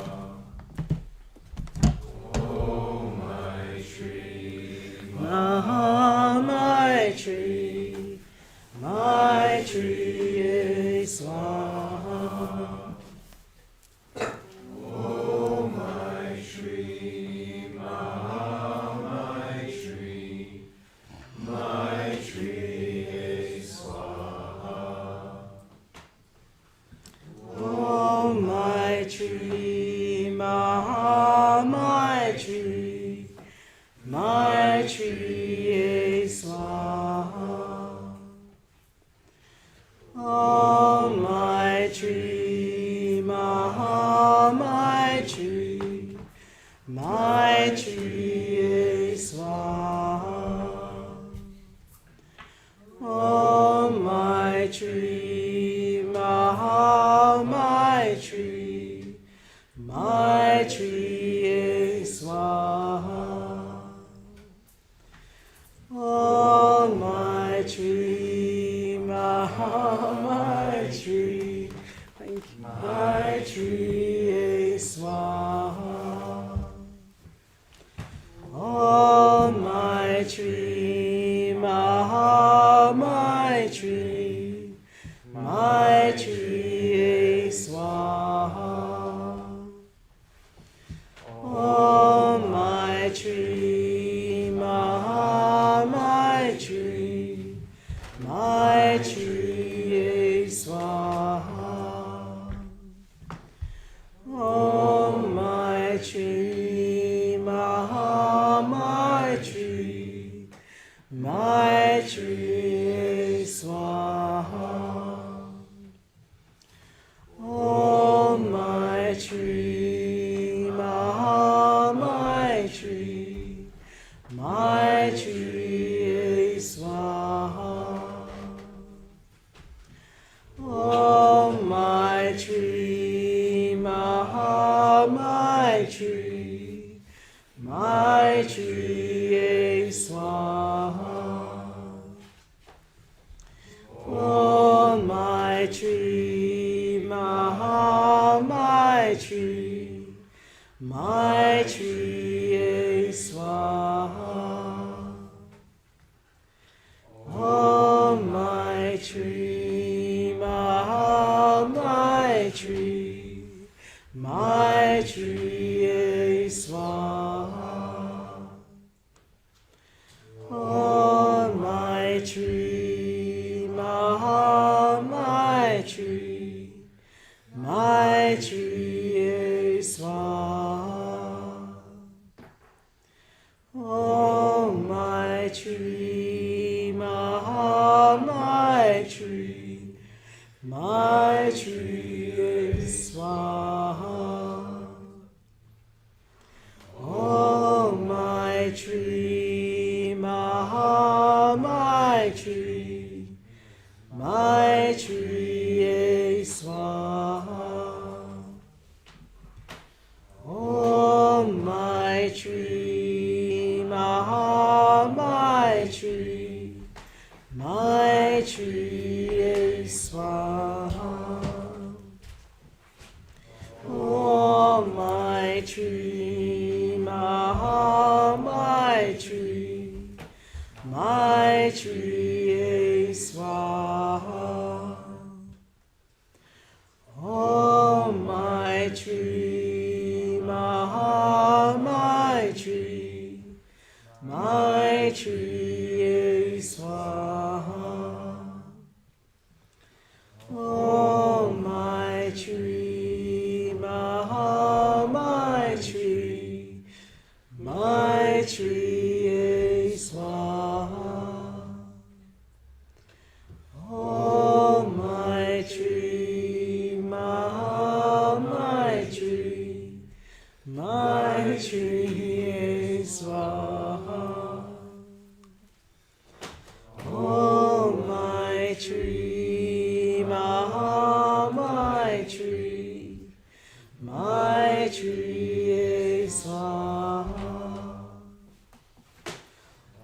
Om Maitri, Maha Maitri, Maitri Swaha. Om Maitri, Maha Maitri, Maitri Swaha. Om Maitri, Maha Maitri, Maitri Swaha. Om Maitri, Maha Maitri, Maitri Swaha. Om Maitri, Maha Maitri, Maitri Swaha. Om Maitri, Maha Maitri, thank you. Maitri Swaha. Om Maitri, Maha Maitri, Maitri Swaha. Om Maitri, Maha Maitri, Maitri Swaha. Om Maitri, Maha Maitri, Maitri Swaha. Om Maitri, Maha Maitri, Maitri Swaha. Om Maitri, Maha Maitri, Maitri Swaha. Maitri, Maitri Swaha. Om Maitri, Maha Maitri, Maitri Swaha. Om Maitri, Maha Maitri, Maitri Swaha. Om Maitri, Maha Maitri, Maitri Swaha. Om Maitri, Maha Maitri, Maitri Swaha. Om Maitri, Maha Maitri, Maitri Swaha. Om Maitri, Maha Maitri, Maitri Swaha.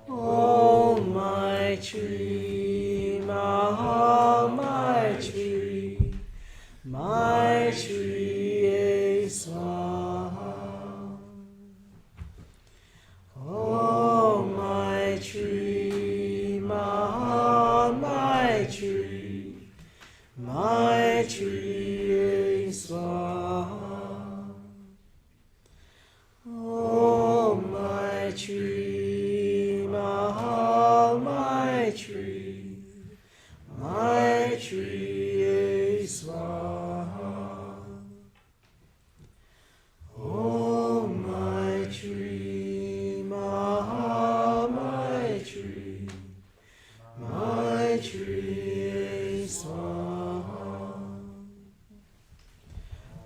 Om Maitri, Maha Maitri, Maitri Swaha. Om Maitri, Maha Maitri, Maitri Swaha. Om Maitri, Maha Maitri, Maitri Swaha. Om Maitri, Maha Maitri, Maitri Swaha.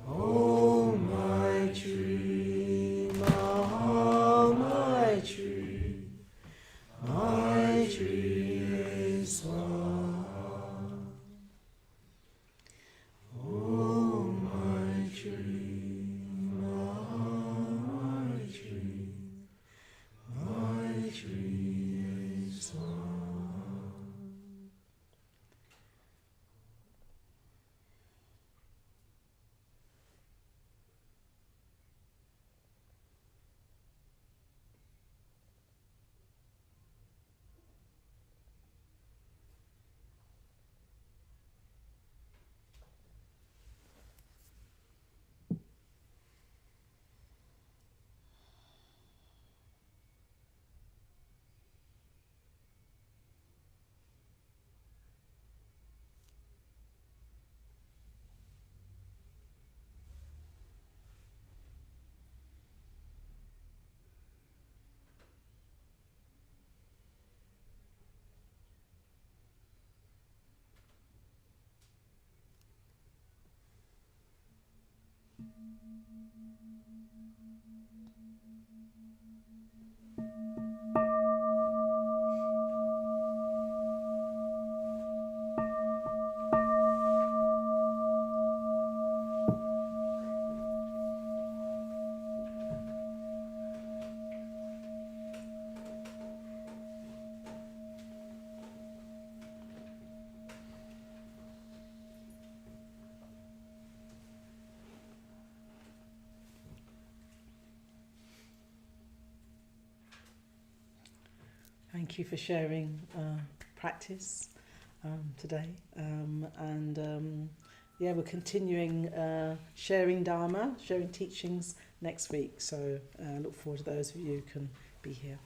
Om Maitri, Maha Maitri, Maitri Swaha. Om Maitri, Maha Maitri, Maitri Swaha. Thank you for sharing practice today. Yeah, we're continuing sharing Dharma, sharing teachings next week. So I look forward to those of you who can be here.